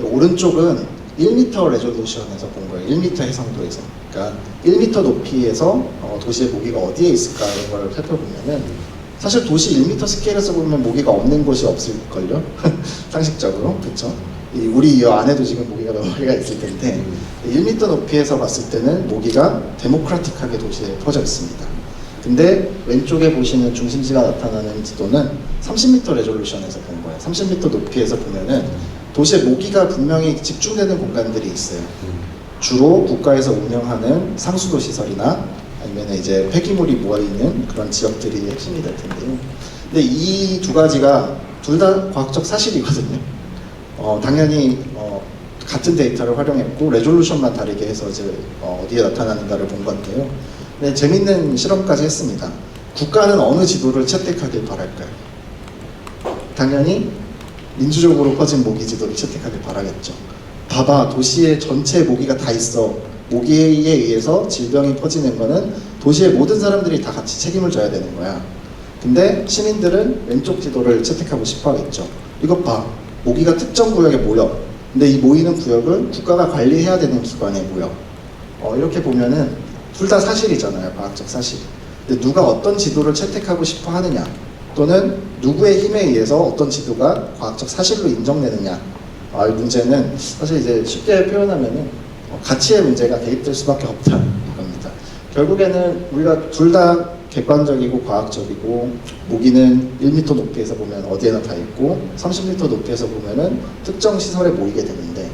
오른쪽은 1m 레졸루션에서 본 거예요. 1m 해상도에서. 그러니까 1m 높이에서 도시의 모기가 어디에 있을까 이런 걸 살펴보면은 사실 도시 1m 스케일에서 보면 모기가 없는 곳이 없을걸요? 상식적으로. 그렇죠? 우리 이 안에도 지금 모기가 몇 마리가 있을 텐데 1m 높이에서 봤을 때는 모기가 데모크라틱하게 도시에 퍼져 있습니다. 근데 왼쪽에 보시는 중심지가 나타나는 지도는 30m 레졸루션에서 본 거예요. 30m 높이에서 보면은 도시에 모기가 분명히 집중되는 공간들이 있어요. 주로 국가에서 운영하는 상수도 시설이나 아니면 이제 폐기물이 모여있는 그런 지역들이 핵심이 될 텐데요. 근데 이 두 가지가 둘 다 과학적 사실이거든요. 당연히 같은 데이터를 활용했고 레졸루션만 다르게 해서 이제 어디에 나타나는가를 본 건데요. 근데 재밌는 실험까지 했습니다. 국가는 어느 지도를 채택하길 바랄까요? 당연히 민주적으로 퍼진 모기 지도를 채택하길 바라겠죠. 봐봐, 도시의 전체 모기가 다 있어. 모기에 의해서 질병이 퍼지는 거는 도시의 모든 사람들이 다 같이 책임을 져야 되는 거야. 근데 시민들은 왼쪽 지도를 채택하고 싶어 하겠죠. 이것 봐, 모기가 특정 구역에 모여. 근데 이 모이는 구역을 국가가 관리해야 되는 기관에 모여. 이렇게 보면은 둘 다 사실이잖아요. 과학적 사실. 근데 누가 어떤 지도를 채택하고 싶어 하느냐, 또는 누구의 힘에 의해서 어떤 지도가 과학적 사실로 인정되느냐, 이 문제는 사실 이제 쉽게 표현하면은 가치의 문제가 대입될 수밖에 없다는 겁니다. 결국에는 우리가 둘 다 객관적이고 과학적이고, 모기는 1m 높이에서 보면 어디에나 다 있고 30m 높이에서 보면은 특정 시설에 모이게 되는데,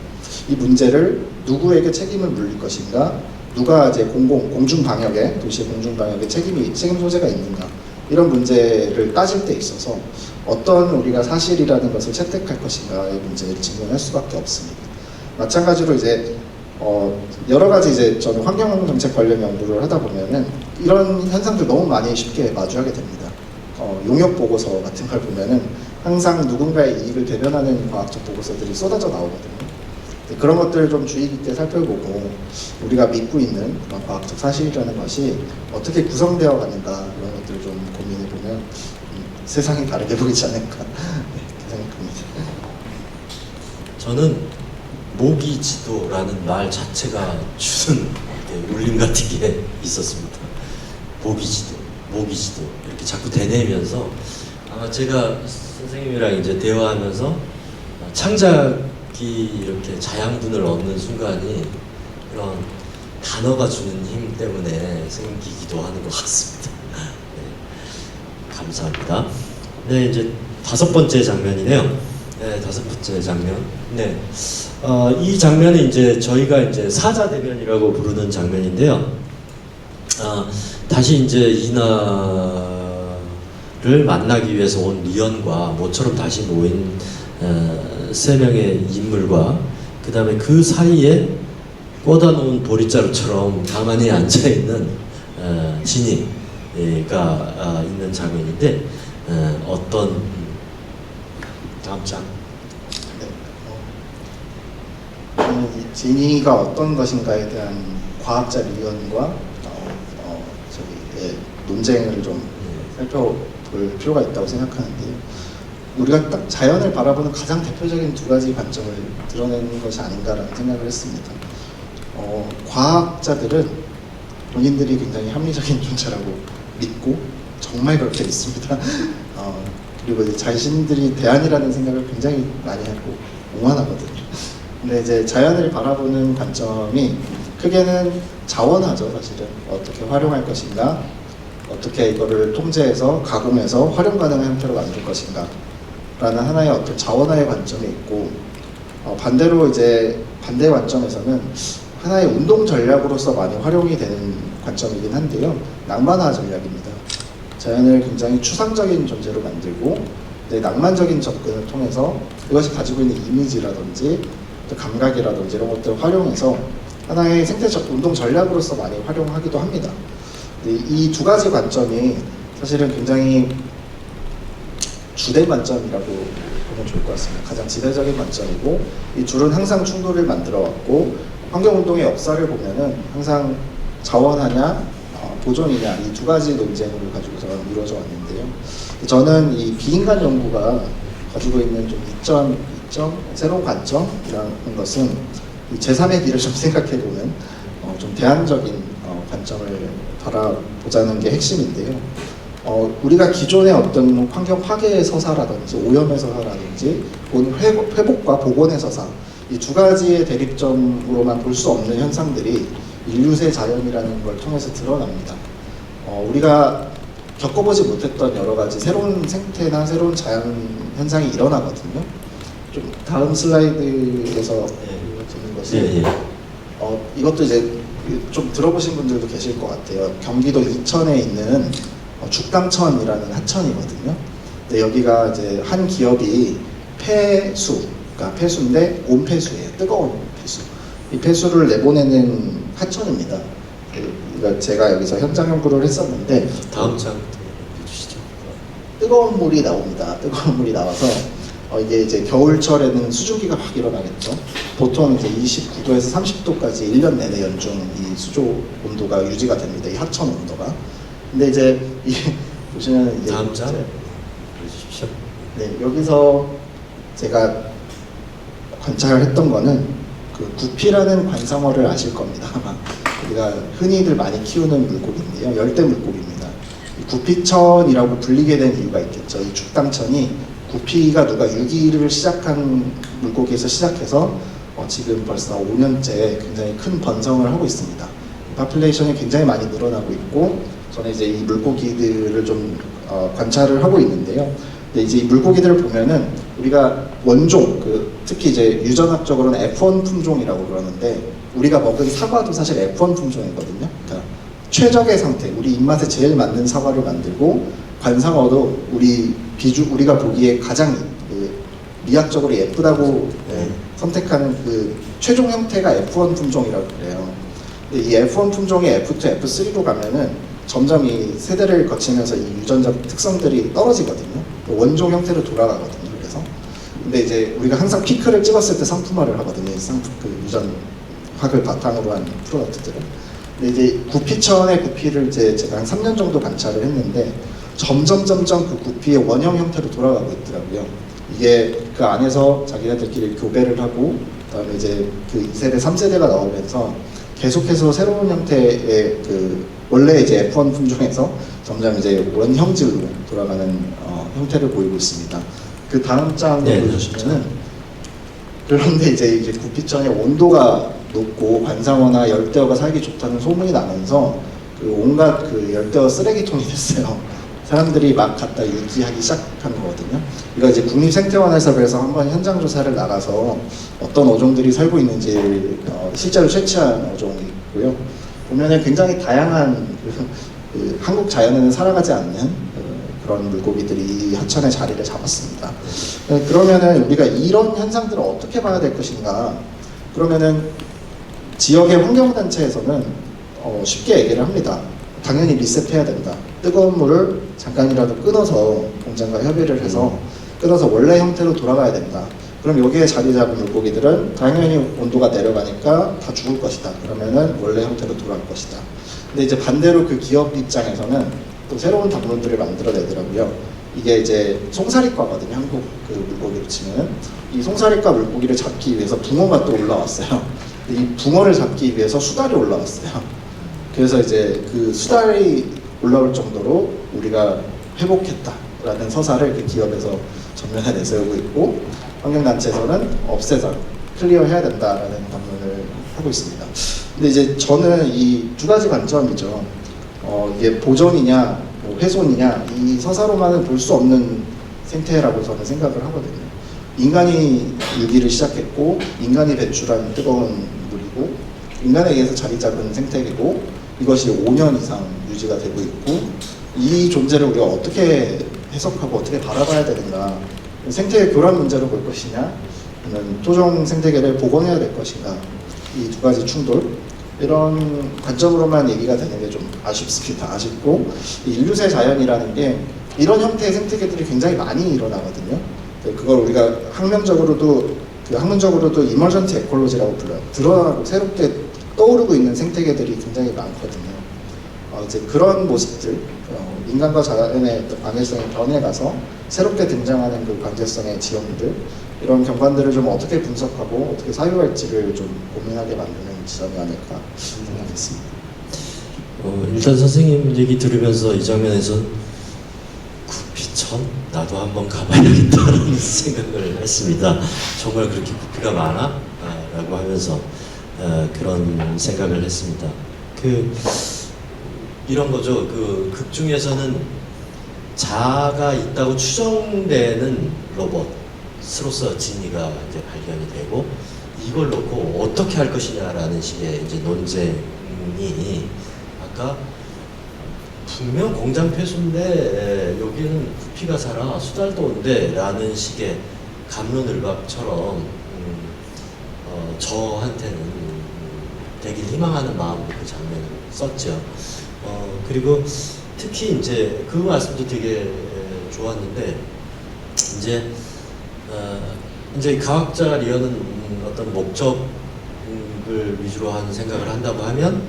이 문제를 누구에게 책임을 물릴 것인가, 누가 이제 공중 방역에, 도시의 공중 방역에 책임 소재가 있는가, 이런 문제를 따질 때 있어서 어떤 우리가 사실이라는 것을 채택할 것인가의 문제를 질문할 수밖에 없습니다. 마찬가지로 이제 여러 가지 이제 저는 환경 정책 관련 연구를 하다 보면은 이런 현상들 너무 많이 쉽게 마주하게 됩니다. 용역 보고서 같은 걸 보면은 항상 누군가의 이익을 대변하는 과학적 보고서들이 쏟아져 나오거든요. 그런 것들을 좀 주의 깊게 살펴보고 우리가 믿고 있는 그런 과학적 사실이라는 것이 어떻게 구성되어 가는가, 이런 것들을 좀 고민해 보면 세상이 다르게 보이지 않을까 그렇게 생각합니다. 저는 모기 지도라는 말 자체가 주는 울림 같은 게 있었습니다. 모기 지도 이렇게 자꾸 되뇌면서 아마 제가 선생님이랑 이제 대화하면서 창작이 이렇게 자양분을 얻는 순간이 그런 단어가 주는 힘 때문에 생기기도 하는 것 같습니다. 네, 감사합니다. 네, 이제 5번째 장면이네요. 네, 5번째 장면. 네, 이 장면은 이제 저희가 이제 사자대변이라고 부르는 장면인데요. 다시 이제 이나를 만나기 위해서 온 리언과 모처럼 다시 모인 세 명의 인물과 그 다음에 그 사이에 꽂아놓은 보릿자루처럼 가만히 앉아있는 지니가 있는 장면인데 어떤 다음 장 네. 저는 이 지니가 어떤 것인가에 대한 과학자 리언과 논쟁을 좀 살펴볼 필요가 있다고 생각하는데요. 우리가 딱 자연을 바라보는 가장 대표적인 두 가지 관점을 드러내는 것이 아닌가라는 생각을 했습니다. 과학자들은 본인들이 굉장히 합리적인 존재라고 믿고 정말 그렇게 믿습니다. 그리고 이제 자신들이 대안이라는 생각을 굉장히 많이 하고 오만하거든요. 근데 이제 자연을 바라보는 관점이 크게는 자원하죠. 사실은 어떻게 활용할 것인가, 어떻게 이거를 통제해서 가공해서 활용 가능한 형태로 만들 것인가 라는 하나의 어떤 자원화의 관점이 있고, 반대로 이제 반대 관점에서는 하나의 운동 전략으로서 많이 활용이 되는 관점이긴 한데요. 낭만화 전략입니다. 자연을 굉장히 추상적인 존재로 만들고 낭만적인 접근을 통해서 그것이 가지고 있는 이미지라든지 또 감각이라든지 이런 것들을 활용해서 하나의 생태적 운동 전략으로서 많이 활용하기도 합니다. 이 두 가지 관점이 사실은 굉장히 주된 관점이라고 보면 좋을 것 같습니다. 가장 지배적인 관점이고, 이 둘은 항상 충돌을 만들어 왔고, 환경운동의 역사를 보면은 항상 자원하냐 보존이냐 이 두 가지 논쟁을 가지고서 이루어져 왔는데요. 저는 이 비인간 연구가 가지고 있는 좀 이점, 새로운 관점이라는 것은 이 제3의 길을 좀 생각해보는 좀 대안적인 관점을 바라보자는 게 핵심인데요. 우리가 기존의 어떤 환경 파괴의 서사라든지 오염의 서사라든지 회복과 복원의 서사, 이 두 가지의 대립점으로만 볼 수 없는 현상들이 인류세 자연이라는 걸 통해서 드러납니다. 우리가 겪어보지 못했던 여러 가지 새로운 생태나 새로운 자연 현상이 일어나거든요. 좀 다음 슬라이드에서 보여지는 것이 이것도 이제 좀 들어보신 분들도 계실 것 같아요. 경기도 이천에 있는 죽당천이라는 하천이거든요. 근데 여기가 이제 한 기업이 그러니까 폐수인데 온폐수예요. 뜨거운 폐수. 이 폐수를 내보내는 하천입니다. 그러니까 제가 여기서 현장 연구를 했었는데 다음 장 해주시죠. 뜨거운 물이 나옵니다. 뜨거운 물이 나와서 이게 이제 겨울철에는 수증기가 막 일어나겠죠. 보통 이제 29도에서 30도까지 1년 내내 연중 이 수조 온도가 유지가 됩니다. 이 하천 온도가. 근데 이제 보시면 이제 다음 장 보여주십시오. 네, 여기서 제가 관찰했던 거는 그 구피라는 관상어를 아실 겁니다. 아마 우리가 흔히들 많이 키우는 물고기인데요. 열대 물고기입니다. 이 구피천이라고 불리게 된 이유가 있겠죠. 이 죽당천이 구피가 누가 유기를 시작한 물고기에서 시작해서 지금 벌써 5년째 굉장히 큰 번성을 하고 있습니다. 파퓰레이션이 굉장히 많이 늘어나고 있고, 저는 이제 이 물고기들을 좀 관찰을 하고 있는데요. 근데 이제 이 물고기들을 보면은 우리가 원종, 특히 이제 유전학적으로는 F1 품종이라고 그러는데, 우리가 먹은 사과도 사실 F1 품종이거든요. 그러니까 최적의 상태, 우리 입맛에 제일 맞는 사과를 만들고, 관상어도 우리가 보기에 가장 미학적으로 예쁘다고 선택하는 그 최종 형태가 F1 품종이라고 그래요. 근데 이 F1 품종이 F2, F3로 가면은 점점 이 세대를 거치면서 이 유전적 특성들이 떨어지거든요. 원종 형태로 돌아가거든요. 그래서 근데 이제 우리가 항상 피크를 찍었을 때 상품화를 하거든요. 그 유전학을 바탕으로 한 프로덕트들을. 근데 이제 구피천의 구피를 이제 제가 한 3년 정도 관찰을 했는데, 점점 그 구피의 원형 형태로 돌아가고 있더라고요. 이게 그 안에서 자기네들끼리 교배를 하고, 그다음에 이제 그 2세대, 3세대가 나오면서 계속해서 새로운 형태의 원래 이제 F1 품종에서 점점 이제 원형질로 돌아가는 형태를 보이고 있습니다. 그 다음 장을 보여주시면은, 그런데 이제 구피천의 온도가 높고 관상어나 열대어가 살기 좋다는 소문이 나면서 온갖 열대어 쓰레기통이 됐어요. 사람들이 막 갖다 유기하기 시작한 거거든요. 이거 이제 국립생태원에서 한번 현장 조사를 나가서 어떤 어종들이 살고 있는지 실제로 채취한 어종이 있고요. 보면은 굉장히 다양한 한국 자연에는 살아가지 않는 그런 물고기들이 하천에 자리를 잡았습니다. 그러면은 우리가 이런 현상들을 어떻게 봐야 될 것인가? 그러면은 지역의 환경단체에서는 쉽게 얘기를 합니다. 당연히 리셋해야 된다. 뜨거운 물을 잠깐이라도 끊어서 공장과 협의를 해서 끊어서 원래 형태로 돌아가야 된다. 그럼 여기에 자리 잡은 물고기들은 당연히 온도가 내려가니까 다 죽을 것이다. 그러면은 원래 형태로 돌아갈 것이다. 근데 이제 반대로 그 기업 입장에서는 또 새로운 담론들을 만들어내더라고요. 이게 이제 송사리과거든요. 한국 그 물고기로 치면 이 송사리과 물고기를 잡기 위해서 붕어가 또 올라왔어요. 이 붕어를 잡기 위해서 수달이 올라왔어요. 그래서 이제 그 수달이 올라올 정도로 우리가 회복했다라는 서사를 그 기업에서 전면에 내세우고 있고, 환경단체에서는 없애자, 클리어해야 된다라는 담론을 하고 있습니다. 근데 이제 저는 이 두 가지 관점이죠. 이게 보존이냐, 뭐 훼손이냐, 이 서사로만은 볼 수 없는 생태라고 저는 생각을 하거든요. 인간이 유기를 시작했고, 인간이 배출한 뜨거운 물이고, 인간에 의해서 자리 잡은 생태계고, 이것이 5년 이상 유지가 되고 있고, 이 존재를 우리가 어떻게 해석하고 어떻게 바라봐야 되는가, 생태계 교란 문제로 볼 것이냐, 아니면 토종 생태계를 복원해야 될 것인가, 이 두 가지 충돌, 이런 관점으로만 얘기가 되는 게 좀 아쉽습니다. 아쉽고, 이 인류새 자연이라는 게 이런 형태의 생태계들이 굉장히 많이 일어나거든요. 그걸 우리가 학문적으로도 이머전트 에콜로지라고 불러요. 드러나고 새롭게 떠오르고 있는 생태계들이 굉장히 많거든요. 이제 그런 모습들, 인간과 자연의 관계성이 변해가서 새롭게 등장하는 그 관계성의 지형들, 이런 경관들을 좀 어떻게 분석하고 어떻게 사유할지를 좀 고민하게 만드는 지점이 아닐까 생각했습니다. 일단 선생님 얘기 들으면서 이 장면에서 구피천? 나도 한번 가봐야겠다는 생각을 했습니다. 정말 그렇게 구피가 많아? 라고 하면서 그런 생각을 했습니다. 이런 거죠. 그 극 중에서는 자아가 있다고 추정되는 로봇으로서 진이가 이제 발견이 되고, 이걸 놓고 어떻게 할 것이냐라는 식의 이제 논쟁이, 아까 분명 공장 폐수인데 여기는 구피가 살아, 수달도 온대 라는 식의 갑론을박처럼 저한테는 되길 희망하는 마음으로 그 장면을 썼죠. 그리고 특히 이제 그 말씀도 되게 좋았는데, 이제 과학자 리어는 어떤 목적을 위주로 하는 생각을 한다고 하면,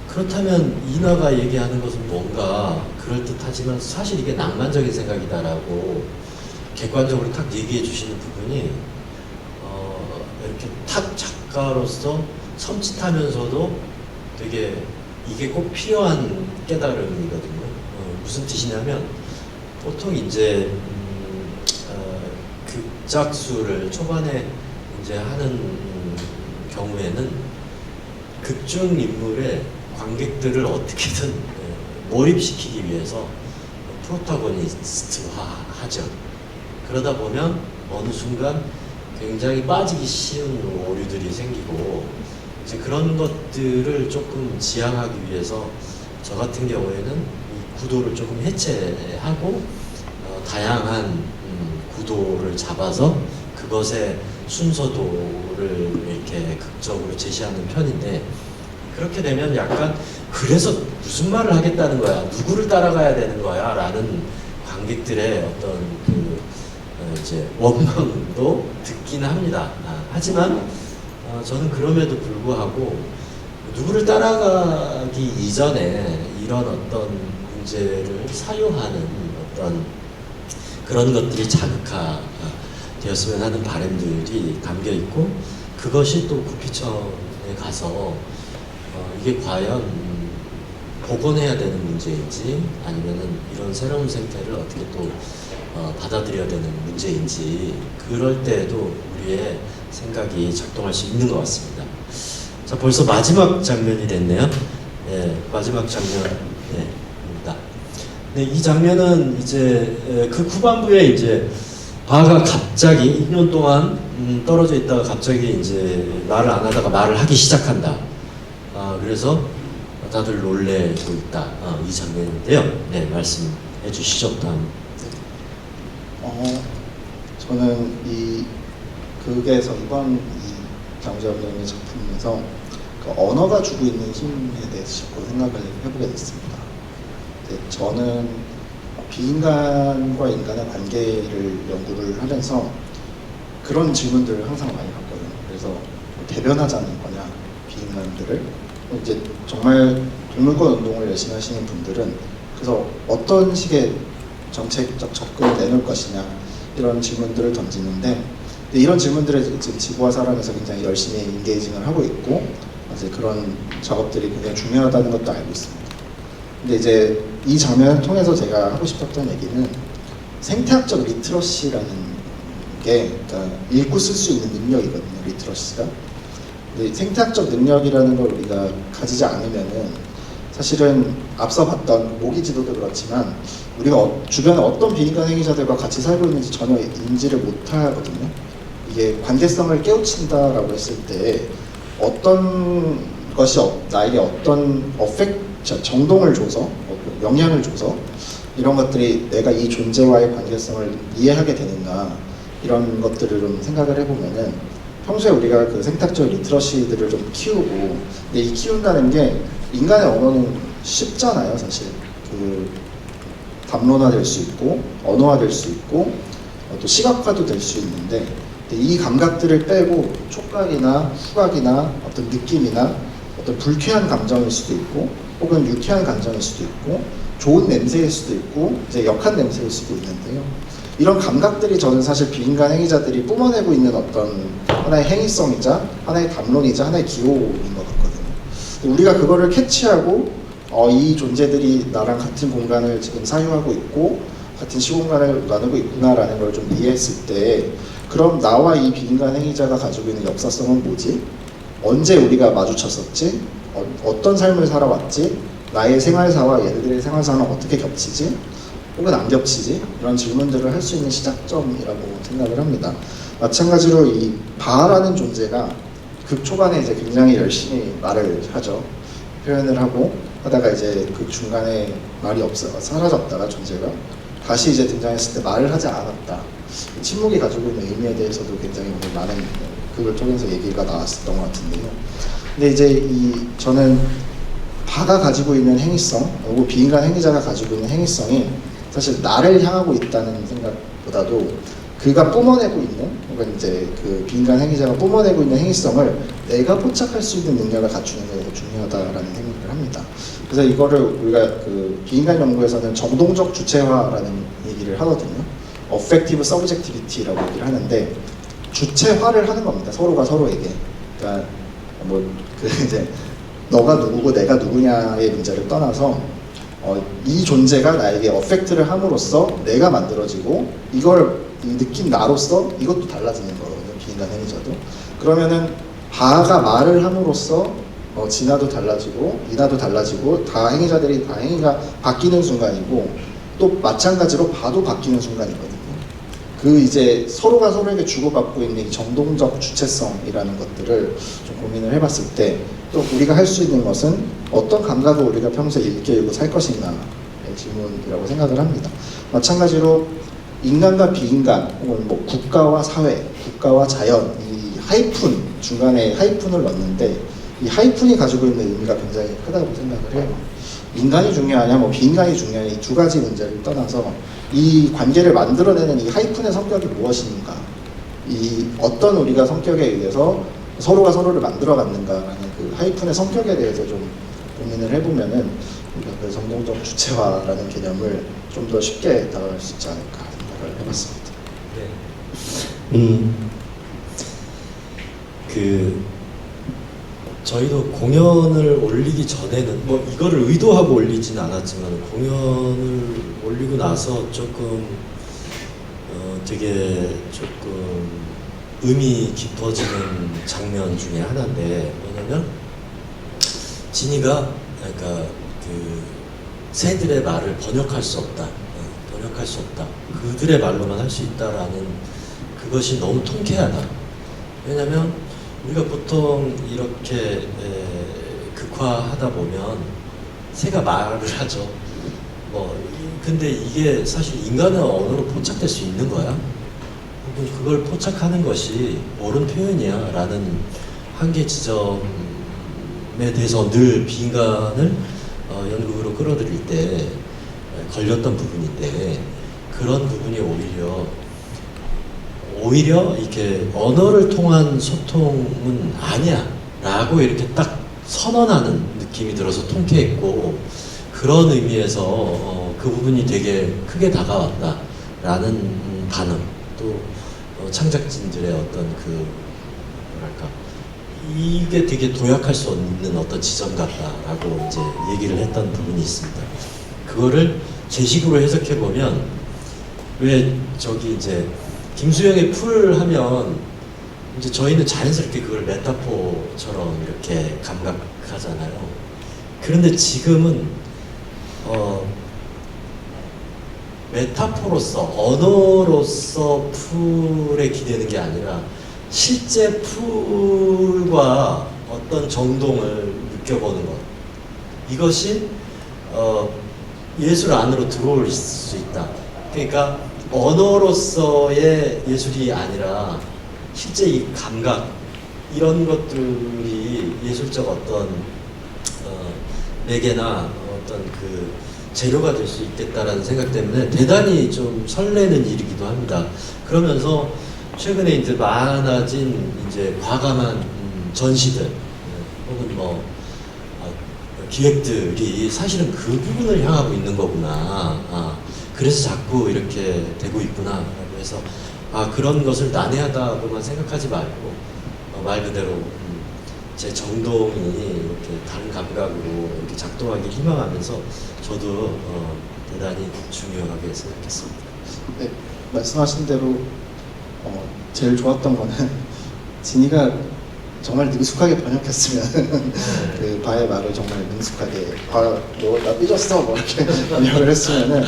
그렇다면 이나가 얘기하는 것은 뭔가 그럴듯하지만 사실 이게 낭만적인 생각이다라고 객관적으로 탁 얘기해 주시는 부분이 이렇게 탁 작가로서 섬찟하면서도 되게 이게 꼭 필요한 깨달음이거든요. 무슨 뜻이냐면, 보통 이제 극작수를 초반에 이제 하는 경우에는 극중 인물의 관객들을 어떻게든 몰입시키기 위해서 프로타고니스트화하죠. 그러다 보면 어느 순간 굉장히 빠지기 쉬운 오류들이 생기고, 이제 그런 것들을 조금 지양하기 위해서 저 같은 경우에는 이 구도를 조금 해체하고 다양한 구도를 잡아서 그것의 순서도를 이렇게 극적으로 제시하는 편인데, 그렇게 되면 약간 그래서 무슨 말을 하겠다는 거야, 누구를 따라가야 되는 거야 라는 관객들의 어떤 이제 원망도 듣긴 합니다. 하지만 저는 그럼에도 불구하고 누구를 따라가기 이전에 이런 어떤 문제를 사유하는 어떤 그런 것들이 자극화되었으면 하는 바람들이 담겨 있고, 그것이 또 구피천에 가서 이게 과연 복원해야 되는 문제인지, 아니면은 이런 새로운 생태를 어떻게 또 받아들여야 되는 문제인지, 그럴 때에도 우리의 생각이 작동할 수 있는 것 같습니다. 자, 벌써 마지막 장면이 됐네요. 마지막 장면입니다. 네, 이 장면은 이제 그 후반부에 이제 바가 갑자기 2년 동안 떨어져 있다가 갑자기 이제 말을 안 하다가 말을 하기 시작한다. 그래서 다들 놀래고 있다. 이 장면인데요. 네, 말씀해 해주시죠. 다음. 저는 이 극에서 이번 이 장우재 감독님의 작품에서 그 언어가 주고 있는 힘에 대해서 자꾸 생각을 해보게 됐습니다. 저는 비인간과 인간의 관계를 연구를 하면서 그런 질문들을 항상 많이 받거든요. 그래서 대변하자는 거냐, 비인간들을. 이제 정말 동물권 운동을 열심히 하시는 분들은 그래서 어떤 식의 정책적 접근을 내놓을 것이냐 이런 질문들을 던지는데, 이런 질문들에 지금 지구와 사람에서 굉장히 열심히 인게이징을 하고 있고 이제 그런 작업들이 굉장히 중요하다는 것도 알고 있습니다. 근데 이제 이 장면을 통해서 제가 하고 싶었던 얘기는 생태학적 리트러시라는 게, 그러니까 읽고 쓸 수 있는 능력이거든요. 리트러시가. 근데 생태학적 능력이라는 걸 우리가 가지지 않으면은 사실은 앞서 봤던 모기지도도 그렇지만 우리가 주변에 어떤 비인간 행위자들과 같이 살고 있는지 전혀 인지를 못하거든요. 이게 관계성을 깨우친다라고 했을 때 어떤 것이 나에게 어떤 정동을 줘서 영향을 줘서 이런 것들이 내가 이 존재와의 관계성을 이해하게 되는가, 이런 것들을 좀 생각을 해보면은 평소에 우리가 그 생태학적 리트러시들을 좀 키우고, 근데 이 키운다는 게 인간의 언어는 쉽잖아요. 사실 그 담론화 될 수 있고 언어화 될 수 있고 또 시각화도 될 수 있는데, 이 감각들을 빼고 촉각이나 후각이나 어떤 느낌이나 어떤 불쾌한 감정일 수도 있고 혹은 유쾌한 감정일 수도 있고 좋은 냄새일 수도 있고 이제 역한 냄새일 수도 있는데요. 이런 감각들이 저는 사실 비인간 행위자들이 뿜어내고 있는 어떤 하나의 행위성이자 하나의 담론이자 하나의 기호인 것 같거든요. 우리가 그거를 캐치하고 이 존재들이 나랑 같은 공간을 지금 사유하고 있고 같은 시공간을 나누고 있구나라는 걸 좀 이해했을 때, 그럼 나와 이 비인간 행위자가 가지고 있는 역사성은 뭐지? 언제 우리가 마주쳤었지? 어떤 삶을 살아왔지? 나의 생활사와 얘네들의 생활사는 어떻게 겹치지? 혹은 안 겹치지? 이런 질문들을 할 수 있는 시작점이라고 생각을 합니다. 마찬가지로 이 바라는 존재가 극 초반에 이제 굉장히 열심히 말을 하죠. 표현을 하고 하다가 이제 그 중간에 말이 사라졌다가 존재가 다시 이제 등장했을 때 말을 하지 않았다. 침묵이 가지고 있는 의미에 대해서도 굉장히 많은 그걸 통해서 얘기가 나왔었던 것 같은데요. 근데 이제 저는 바가 가지고 있는 행위성, 그리고 비인간 행위자가 가지고 있는 행위성이 사실 나를 향하고 있다는 생각보다도 그가 뿜어내고 있는, 혹은 이제 그 비인간 행위자가 뿜어내고 있는 행위성을 내가 포착할 수 있는 능력을 갖추는 게 중요하다라는 생각을 합니다. 그래서 이거를 우리가 그 비인간 연구에서는 정동적 주체화라는 얘기를 하거든요. Affective Subjectivity라고 얘기를 하는데, 주체화를 하는 겁니다. 서로가 서로에게. 그러니까 이제 너가 누구고 내가 누구냐의 문제를 떠나서 이 존재가 나에게 어펙트를 함으로써 내가 만들어지고 이걸 느낀 나로서 이것도 달라지는 거거든요. 비인간 행위자도. 그러면은 바가 말을 함으로써 진화도 달라지고 인화도 달라지고 다 행위자들이 다 행위가 바뀌는 순간이고, 또 마찬가지로 바도 바뀌는 순간이거든요. 그 이제 서로가 서로에게 주고받고 있는 이 정동적 주체성이라는 것들을 좀 고민을 해봤을 때, 또 우리가 할 수 있는 것은 어떤 감각을 우리가 평소에 일깨우고 살 것인가의 질문이라고 생각을 합니다. 마찬가지로 인간과 비인간, 혹은 국가와 사회, 국가와 자연, 이 하이픈, 중간에 하이픈을 넣는데 이 하이픈이 가지고 있는 의미가 굉장히 크다고 생각을 해요. 인간이 중요하냐, 비인간이 중요하냐, 이 두 가지 문제를 떠나서 이 관계를 만들어내는 이 하이픈의 성격이 무엇인가, 이 어떤 우리가 성격에 의해서 서로가 서로를 만들어갔는가라는 그 하이픈의 성격에 대해서 좀 고민을 해보면은 우리가 그 정동적 주체화라는 개념을 좀 더 쉽게 다가갈 수 있지 않을까 생각을 해봤습니다. 네. 저희도 공연을 올리기 전에는 이거를 의도하고 올리지는 않았지만 공연을 올리고 나서 조금 되게 조금 의미 깊어지는 장면 중에 하나인데, 뭐냐면 진이가 그러니까 그 새들의 말을 번역할 수 없다. 그들의 말로만 할 수 있다라는 그것이 너무 통쾌하다. 왜냐면 우리가 보통 이렇게 극화하다 보면 새가 말을 하죠. 근데 이게 사실 인간의 언어로 포착될 수 있는 거야? 혹은 그걸 포착하는 것이 옳은 표현이야? 라는 한계 지점에 대해서 늘 비인간을 연극으로 끌어들일 때 걸렸던 부분인데, 그런 부분이 오히려 이렇게 언어를 통한 소통은 아니야 라고 이렇게 딱 선언하는 느낌이 들어서 통쾌했고, 그런 의미에서 그 부분이 되게 크게 다가왔다라는 반응, 또 창작진들의 어떤 그 뭐랄까, 이게 되게 도약할 수 없는 어떤 지점 같다라고 이제 얘기를 했던 부분이 있습니다. 그거를 제 식으로 해석해 보면, 왜 저기 이제 김수영의 풀 하면 이제 저희는 자연스럽게 그걸 메타포처럼 이렇게 감각하잖아요. 그런데 지금은 메타포로서, 언어로서 풀에 기대는 게 아니라 실제 풀과 어떤 정동을 느껴보는 것, 이것이 예술 안으로 들어올 수 있다. 그러니까 언어로서의 예술이 아니라 실제 이 감각, 이런 것들이 예술적 어떤 매개나 어떤 그 재료가 될 수 있겠다라는 생각 때문에 대단히 좀 설레는 일이기도 합니다. 그러면서 최근에 이제 많아진 이제 과감한 전시들, 혹은 기획들이 사실은 그 부분을 향하고 있는 거구나. 그래서 자꾸 이렇게 되고 있구나라고 해서, 그런 것을 난해하다고만 생각하지 말고 말 그대로 제 정동이 이렇게 다른 감각으로 이렇게 작동하기 희망하면서 저도 대단히 중요하게 생각했습니다. 네, 말씀하신 대로 제일 좋았던 거는 진이가 정말 능숙하게 번역했으면 그 바의 말을 정말 능숙하게 나 삐졌어 뭐 이렇게 번역을 했으면은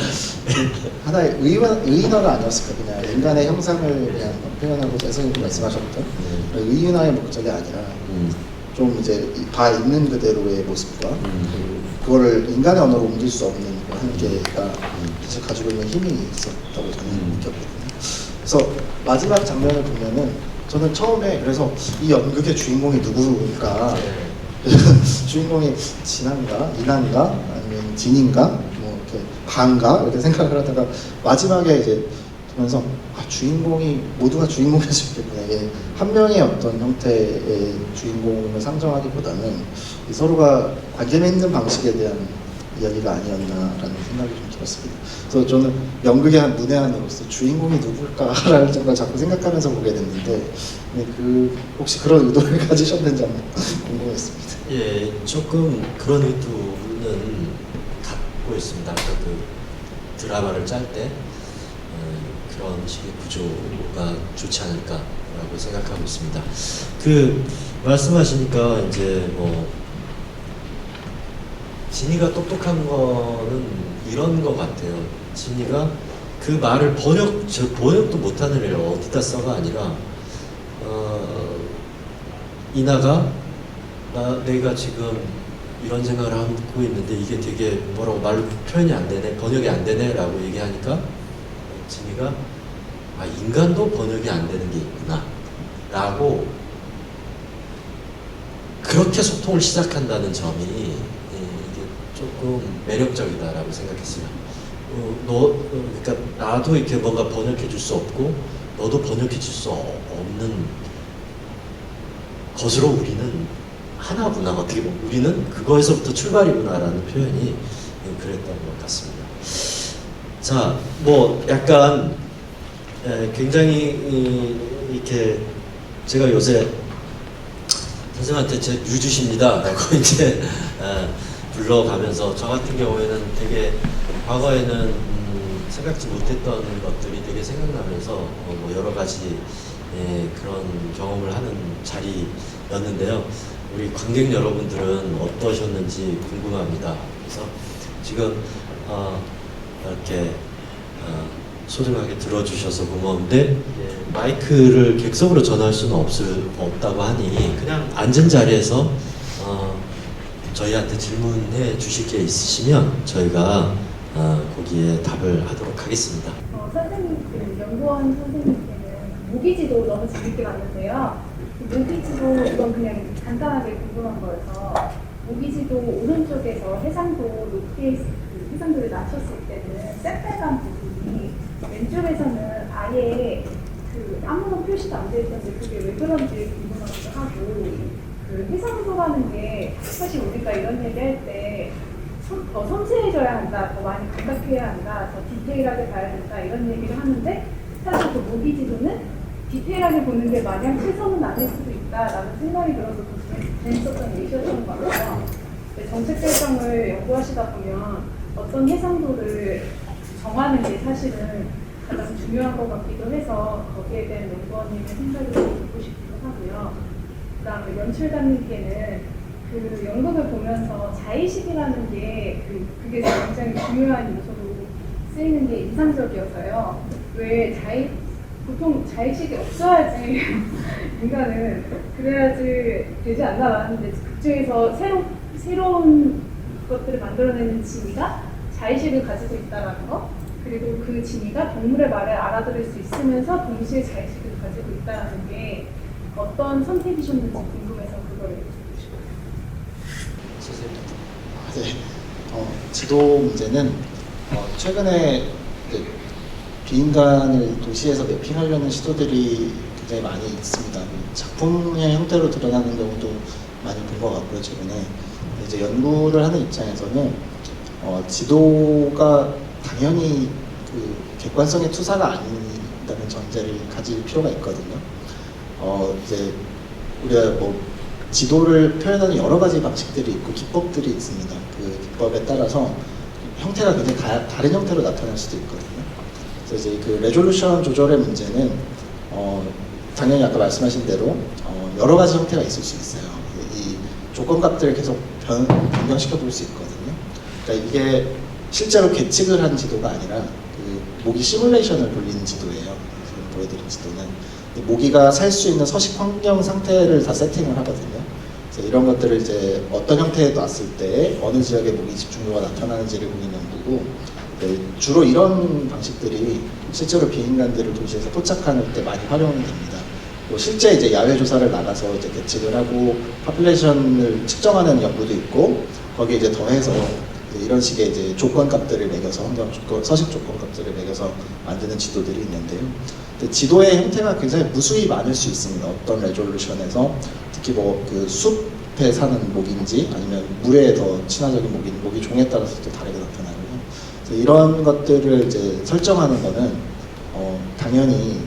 하나의 의인어가 아니었을까. 그냥 인간의 형상을 그냥 표현하고 선생님 말씀하셨던 의인어의 목적이 아니라 좀 이제 바 있는 그대로의 모습과 그거를 인간의 언어로 옮길 수 없는 그 한계가 사실 가지고 있는 힘이 있었다고 저는 느꼈거든요. 그래서 마지막 장면을 보면은 저는 처음에 그래서 이 연극의 주인공이 누구일까, 주인공이 진한가, 이난가, 아니면 진인가, 뭐 이렇게 반가 이렇게 생각을 하다가 마지막에 이제 보면서 주인공이 모두가 주인공일 수 있겠구나. 이게 한 명의 어떤 형태의 주인공을 상정하기보다는 서로가 관계 맺는 방식에 대한 이야기가 아니었나라는 생각이 좀 들었습니다. 그래서 저는 연극의 한 문외한으로서 주인공이 누굴까라는 걸 자꾸 생각하면서 보게 됐는데, 혹시 그런 의도를 가지셨는지 한번 궁금했습니다. 예, 조금 그런 의도는 갖고 있습니다. 아까 그 드라마를 짤 때 그런 식의 구조가 좋지 않을까라고 생각하고 있습니다. 그 말씀하시니까 이제 진이가 똑똑한 거는 이런 거 같아요. 진이가 그 말을 번역도 못하는 애를 어디다 써가 아니라, 이나가 내가 지금 이런 생각을 하고 있는데 이게 되게 뭐라고 말로 표현이 안 되네, 번역이 안 되네 라고 얘기하니까 진이가 인간도 번역이 안 되는 게 있구나 라고 그렇게 소통을 시작한다는 점이 이게 조금 매력적이다라고 생각했어요. 그러니까 나도 이렇게 뭔가 번역해 줄 수 없고 너도 번역해 줄 수 없는 것으로 우리는 하나구나, 어떻게 보면 우리는 그거에서부터 출발이구나라는 표현이 그랬던 것 같습니다. 자, 약간 굉장히 이렇게 제가 요새 선생님한테 제 뮤즈십니다 라고 이제 불러가면서, 저 같은 경우에는 되게 과거에는 생각지 못했던 것들이 되게 생각나면서 여러 가지 그런 경험을 하는 자리였는데요. 우리 관객 여러분들은 어떠셨는지 궁금합니다. 그래서 지금 이렇게 소중하게 들어주셔서 고마운데, 마이크를 객석으로 전할 수는 없다고 하니 그냥 앉은 자리에서 저희한테 질문해 주실 게 있으시면 저희가 거기에 답을 하도록 하겠습니다. 선생님, 그 연구원 선생님께는 모기지도 너무 재밌게 봤는데요. 그 모기지도 이건 그냥 간단하게 궁금한 거여서 모기지도 오른쪽에서 해상도 높게 그 해상도를 낮췄을 때는 새빨간 부분이 왼쪽에서는 아예 그 아무런 표시도 안 돼 있던데 그게 왜 그런지 궁금하기도 하고 그 해상도라는 게 사실 우리가 이런 얘기할 때 더 섬세해져야 한다, 더 많이 감각해야 한다, 더 디테일하게 봐야 된다 이런 얘기를 하는데 사실 그 모기지도는 디테일하게 보는 게 마냥 최선은 아닐 수도 있다라는 생각이 들어서 좀 재밌었던 얘기였던 것 같아요. 정책 결정을 연구하시다 보면 어떤 해상도를 정하는 게 사실은 가장 중요한 것 같기도 해서 거기에 대한 연구원님의 생각을 좀 듣고 싶기도 하고요. 그다음에 연출가님께는 그 연극을 보면서 자의식이라는 게 그게 굉장히 중요한 요소로 쓰이는 게 인상적이어서요. 왜 보통 자의식이 없어야지 인간은 그래야지 되지 않나라는 데 극중에서 새로운 것들을 만들어내는 지니가 자의식을 가지고 있다라는 거, 그리고 그 지니가 동물의 말을 알아들을 수 있으면서 동시에 자의식을 가지고 있다는 게 어떤 선택이셨는지 궁금해서 그걸 여쭤보고 싶어요. 선생님. 네. 지도 문제는 최근에 이제 비인간을 도시에서 매핑하려는 시도들이 굉장히 많이 있습니다. 작품의 형태로 드러나는 경우도 많이 본 것 같고요, 최근에. 이제 연구를 하는 입장에서는 지도가 당연히 그 객관성의 투사가 아니다는 전제를 가질 필요가 있거든요. 이제 우리가 뭐 지도를 표현하는 여러 가지 방식들이 있고 기법들이 있습니다. 그 기법에 따라서 형태가 굉장히 다른 형태로 나타날 수도 있거든요. 그래서 이제 그 레졸루션 조절의 문제는 당연히 아까 말씀하신 대로 여러 가지 형태가 있을 수 있어요. 이 조건값들을 계속 변경시켜 볼 수 있거든요. 그러니까 이게 실제로 계측을 한 지도가 아니라 그 모기 시뮬레이션을 돌린 지도예요. 지금 보여드린 지도는 모기가 살 수 있는 서식 환경 상태를 다 세팅을 하거든요. 그래서 이런 것들을 이제 어떤 형태에 놨을 때 어느 지역에 모기 집중도가 나타나는지를 보는 연구고, 주로 이런 방식들이 실제로 비인간들을 도시에서 포착할 때 많이 활용이 됩니다. 실제 이제 야외 조사를 나가서 이제 계측을 하고 파퓰레이션을 측정하는 연구도 있고, 거기에 이제 더해서 이런 식의 이제 조건값들을 매겨서 환경 조건, 서식 조건값들을 매겨서 만드는 지도들이 있는데요. 근데 지도의 형태가 굉장히 무수히 많을 수 있습니다. 어떤 레졸루션에서 특히 뭐 그 숲에 사는 모기인지 아니면 물에 더 친화적인 모기 종에 따라서 또 다르게 나타나고요. 그래서 이런 것들을 이제 설정하는 거는 당연히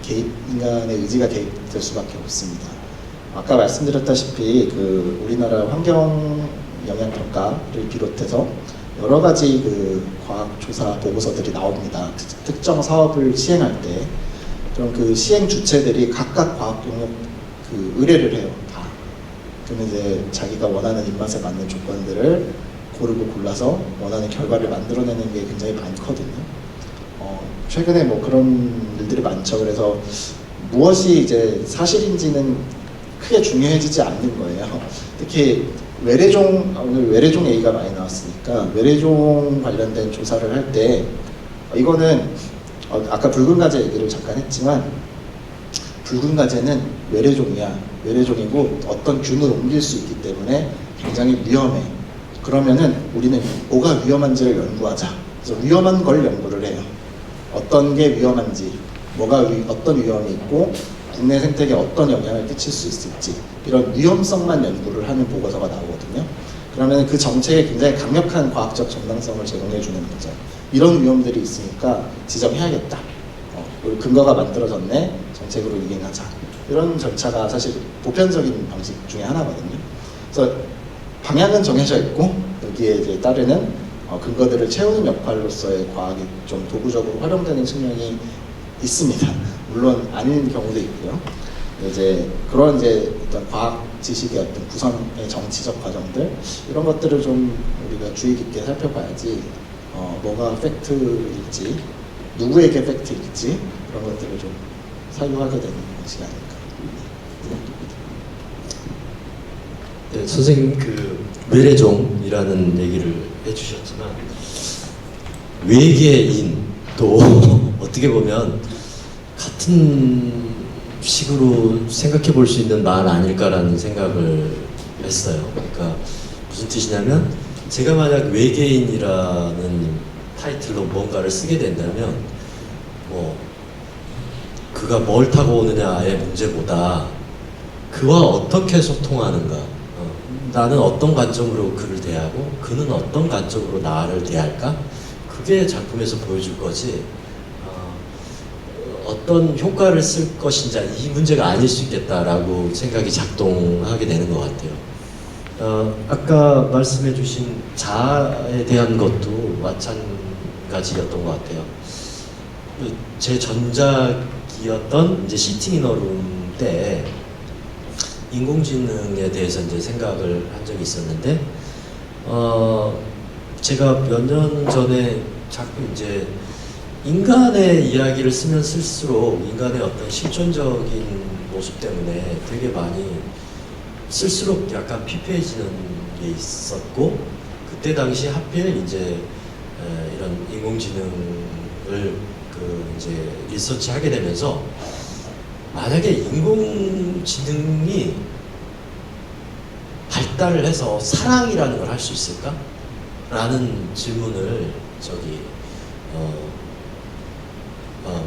그 인간의 의지가 개입될 수밖에 없습니다. 아까 말씀드렸다시피 그 우리나라 환경 영향 평가를 비롯해서 여러 가지 그 과학 조사 보고서들이 나옵니다. 특정 사업을 시행할 때 그럼 그 시행 주체들이 각각 과학 용역 그 의뢰를 해요. 다. 그러면 이제 자기가 원하는 입맛에 맞는 조건들을 고르고 골라서 원하는 결과를 만들어내는 게 굉장히 많거든요. 최근에 뭐 그런 일들이 많죠. 그래서 무엇이 이제 사실인지는 크게 중요해지지 않는 거예요. 특히 오늘 외래종 얘기가 많이 나왔으니까 외래종 관련된 조사를 할 때 이거는 아까 붉은 가재 얘기를 잠깐 했지만 붉은 가재는 외래종이고 어떤 균을 옮길 수 있기 때문에 굉장히 위험해. 그러면은 우리는 뭐가 위험한지를 연구하자. 그래서 위험한 걸 연구를 해요. 어떤 게 위험한지, 어떤 위험이 있고 국내 생태계에 어떤 영향을 끼칠 수 있을지 이런 위험성만 연구를 하는 보고서가 나오거든요. 그러면 그 정책에 굉장히 강력한 과학적 정당성을 제공해 주는 거죠. 이런 위험들이 있으니까 지정해야겠다. 그리고 근거가 만들어졌네. 정책으로 이행하자. 이런 절차가 사실 보편적인 방식 중에 하나거든요. 그래서 방향은 정해져 있고 여기에 이제 따르는 근거들을 채우는 역할로서의 과학이 좀 도구적으로 활용되는 측면이 있습니다. 물론 아닌 경우도 있고요. 이제 그런 이제 어떤 과학 지식의 어떤 구성의 정치적 과정들 이런 것들을 좀 우리가 주의 깊게 살펴봐야지 뭐가 팩트일지 누구에게 팩트일지 그런 것들을 좀 사유하게 되는 것이 아닐까. 네, 선생님 그 외래종이라는 얘기를 해주셨지만 외계인도 어떻게 보면 같은 식으로 생각해 볼 수 있는 말 아닐까라는 생각을 했어요. 그러니까 무슨 뜻이냐면 제가 만약 외계인이라는 타이틀로 뭔가를 쓰게 된다면 뭐 그가 뭘 타고 오느냐의 문제보다 그와 어떻게 소통하는가, 나는 어떤 관점으로 그를 대하고 그는 어떤 관점으로 나를 대할까, 그게 작품에서 보여줄 거지 어떤 효과를 쓸 것인지 이 문제가 아닐 수 있겠다라고 생각이 작동하게 되는 것 같아요. 아까 말씀해 주신 자아에 대한 것도 마찬가지였던 것 같아요. 제 전작이었던 이제 시팅 인 어룸 때 인공지능에 대해서 이제 생각을 한 적이 있었는데, 제가 몇 년 전에 자꾸 이제 인간의 이야기를 쓰면 쓸수록 인간의 어떤 실존적인 모습 때문에 되게 많이 쓸수록 약간 피폐해지는 게 있었고, 그때 당시 하필 이제 이런 인공지능을 이제 리서치하게 되면서 만약에 인공지능이 발달을 해서 사랑이라는 걸 할 수 있을까? 라는 질문을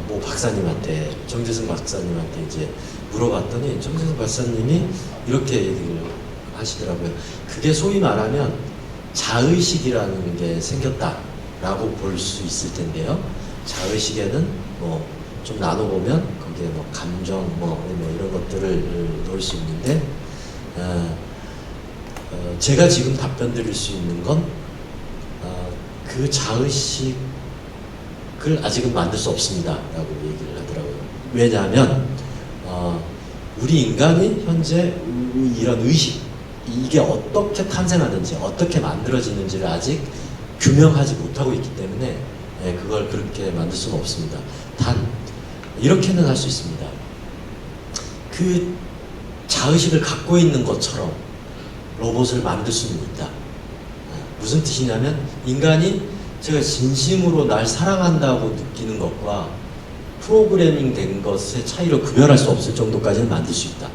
모 박사님한테, 정재승 박사님한테 이제 물어봤더니 정재승 박사님이 이렇게 얘기를 하시더라고요. 그게 소위 말하면 자의식이라는 게 생겼다라고 볼 수 있을 텐데요. 자의식에는 뭐 좀 나눠보면 거기에 뭐 감정 뭐 이런 것들을 넣을 수 있는데, 제가 지금 답변 드릴 수 있는 건 그 자의식을 아직은 만들 수 없습니다 라고 얘기를 하더라고요. 왜냐하면 우리 인간이 현재 이런 의식, 이게 어떻게 탄생하는지 어떻게 만들어지는지를 아직 규명하지 못하고 있기 때문에 그걸 그렇게 만들 수는 없습니다. 단 이렇게는 할 수 있습니다. 그 자의식을 갖고 있는 것처럼 로봇을 만들 수는 있다. 무슨 뜻이냐면 인간이 제가 진심으로 날 사랑한다고 느끼는 것과 프로그래밍 된 것의 차이로 구별할 수 없을 정도까지는 만들 수 있다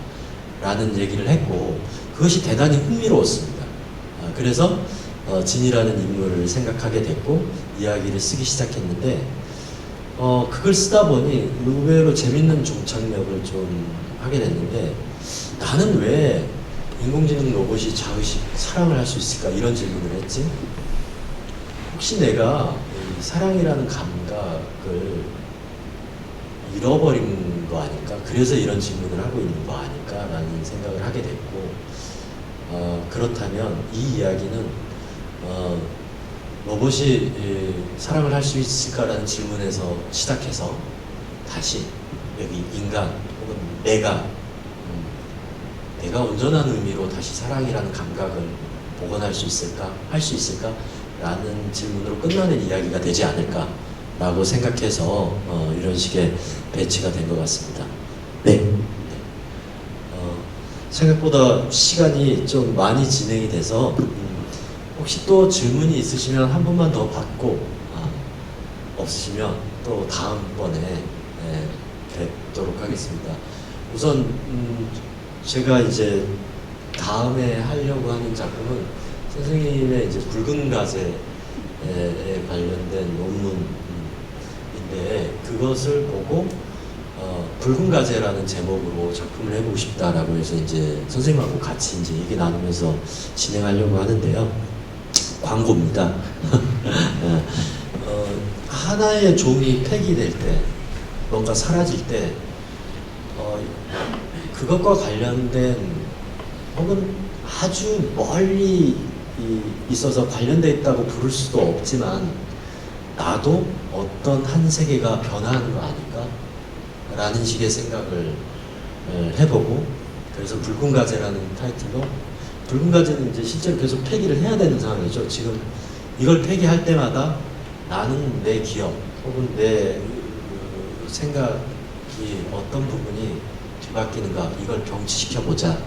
라는 얘기를 했고, 그것이 대단히 흥미로웠습니다. 그래서 진이라는 인물을 생각하게 됐고 이야기를 쓰기 시작했는데, 그걸 쓰다 보니 의외로 재밌는 종착역을 좀 하게 됐는데, 나는 왜 인공지능 로봇이 자의식, 사랑을 할 수 있을까? 이런 질문을 했지. 혹시 내가 이 사랑이라는 감각을 잃어버린 거 아닐까? 그래서 이런 질문을 하고 있는 거 아닐까? 라는 생각을 하게 됐고, 그렇다면 이 이야기는 로봇이 사랑을 할 수 있을까라는 질문에서 시작해서 다시 여기 인간 혹은 내가 온전한 의미로 다시 사랑이라는 감각을 복원할 수 있을까? 할 수 있을까? 라는 질문으로 끝나는 이야기가 되지 않을까? 라고 생각해서 이런 식의 배치가 된 것 같습니다. 네. 생각보다 시간이 좀 많이 진행이 돼서 혹시 또 질문이 있으시면 한 분만 더 받고, 없으시면 또 다음번에 뵙도록 하겠습니다. 우선 제가 이제 다음에 하려고 하는 작품은 선생님의 이제 붉은 가재에 관련된 논문인데, 그것을 보고 붉은 가재라는 제목으로 작품을 해보고 싶다라고 해서 이제 선생님하고 같이 이제 얘기 나누면서 진행하려고 하는데요. 광고입니다. 하나의 종이 폐기될 때, 뭔가 사라질 때, 그것과 관련된 혹은 아주 멀리 있어서 관련돼 있다고 부를 수도 없지만, 나도 어떤 한 세계가 변화하는 거 아닐까? 라는 식의 생각을 해보고, 그래서 붉은 가재라는 타이틀로, 붉은 가재는 이제 실제로 계속 폐기를 해야 되는 상황이죠. 지금 이걸 폐기할 때마다 나는 내 기억 혹은 내 생각이 어떤 부분이 뒤바뀌는가, 이걸 경치시켜보자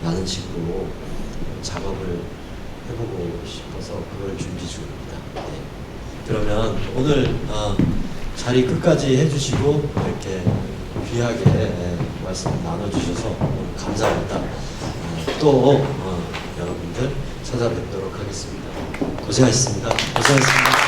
라는 식으로 작업을 해보고 싶어서 그걸 준비 중입니다. 네. 그러면 오늘 자리 끝까지 해주시고 이렇게 귀하게 말씀 나눠주셔서 오늘 감사합니다. 또 여러분들 찾아뵙도록 하겠습니다. 고생하셨습니다. 고생하셨습니다.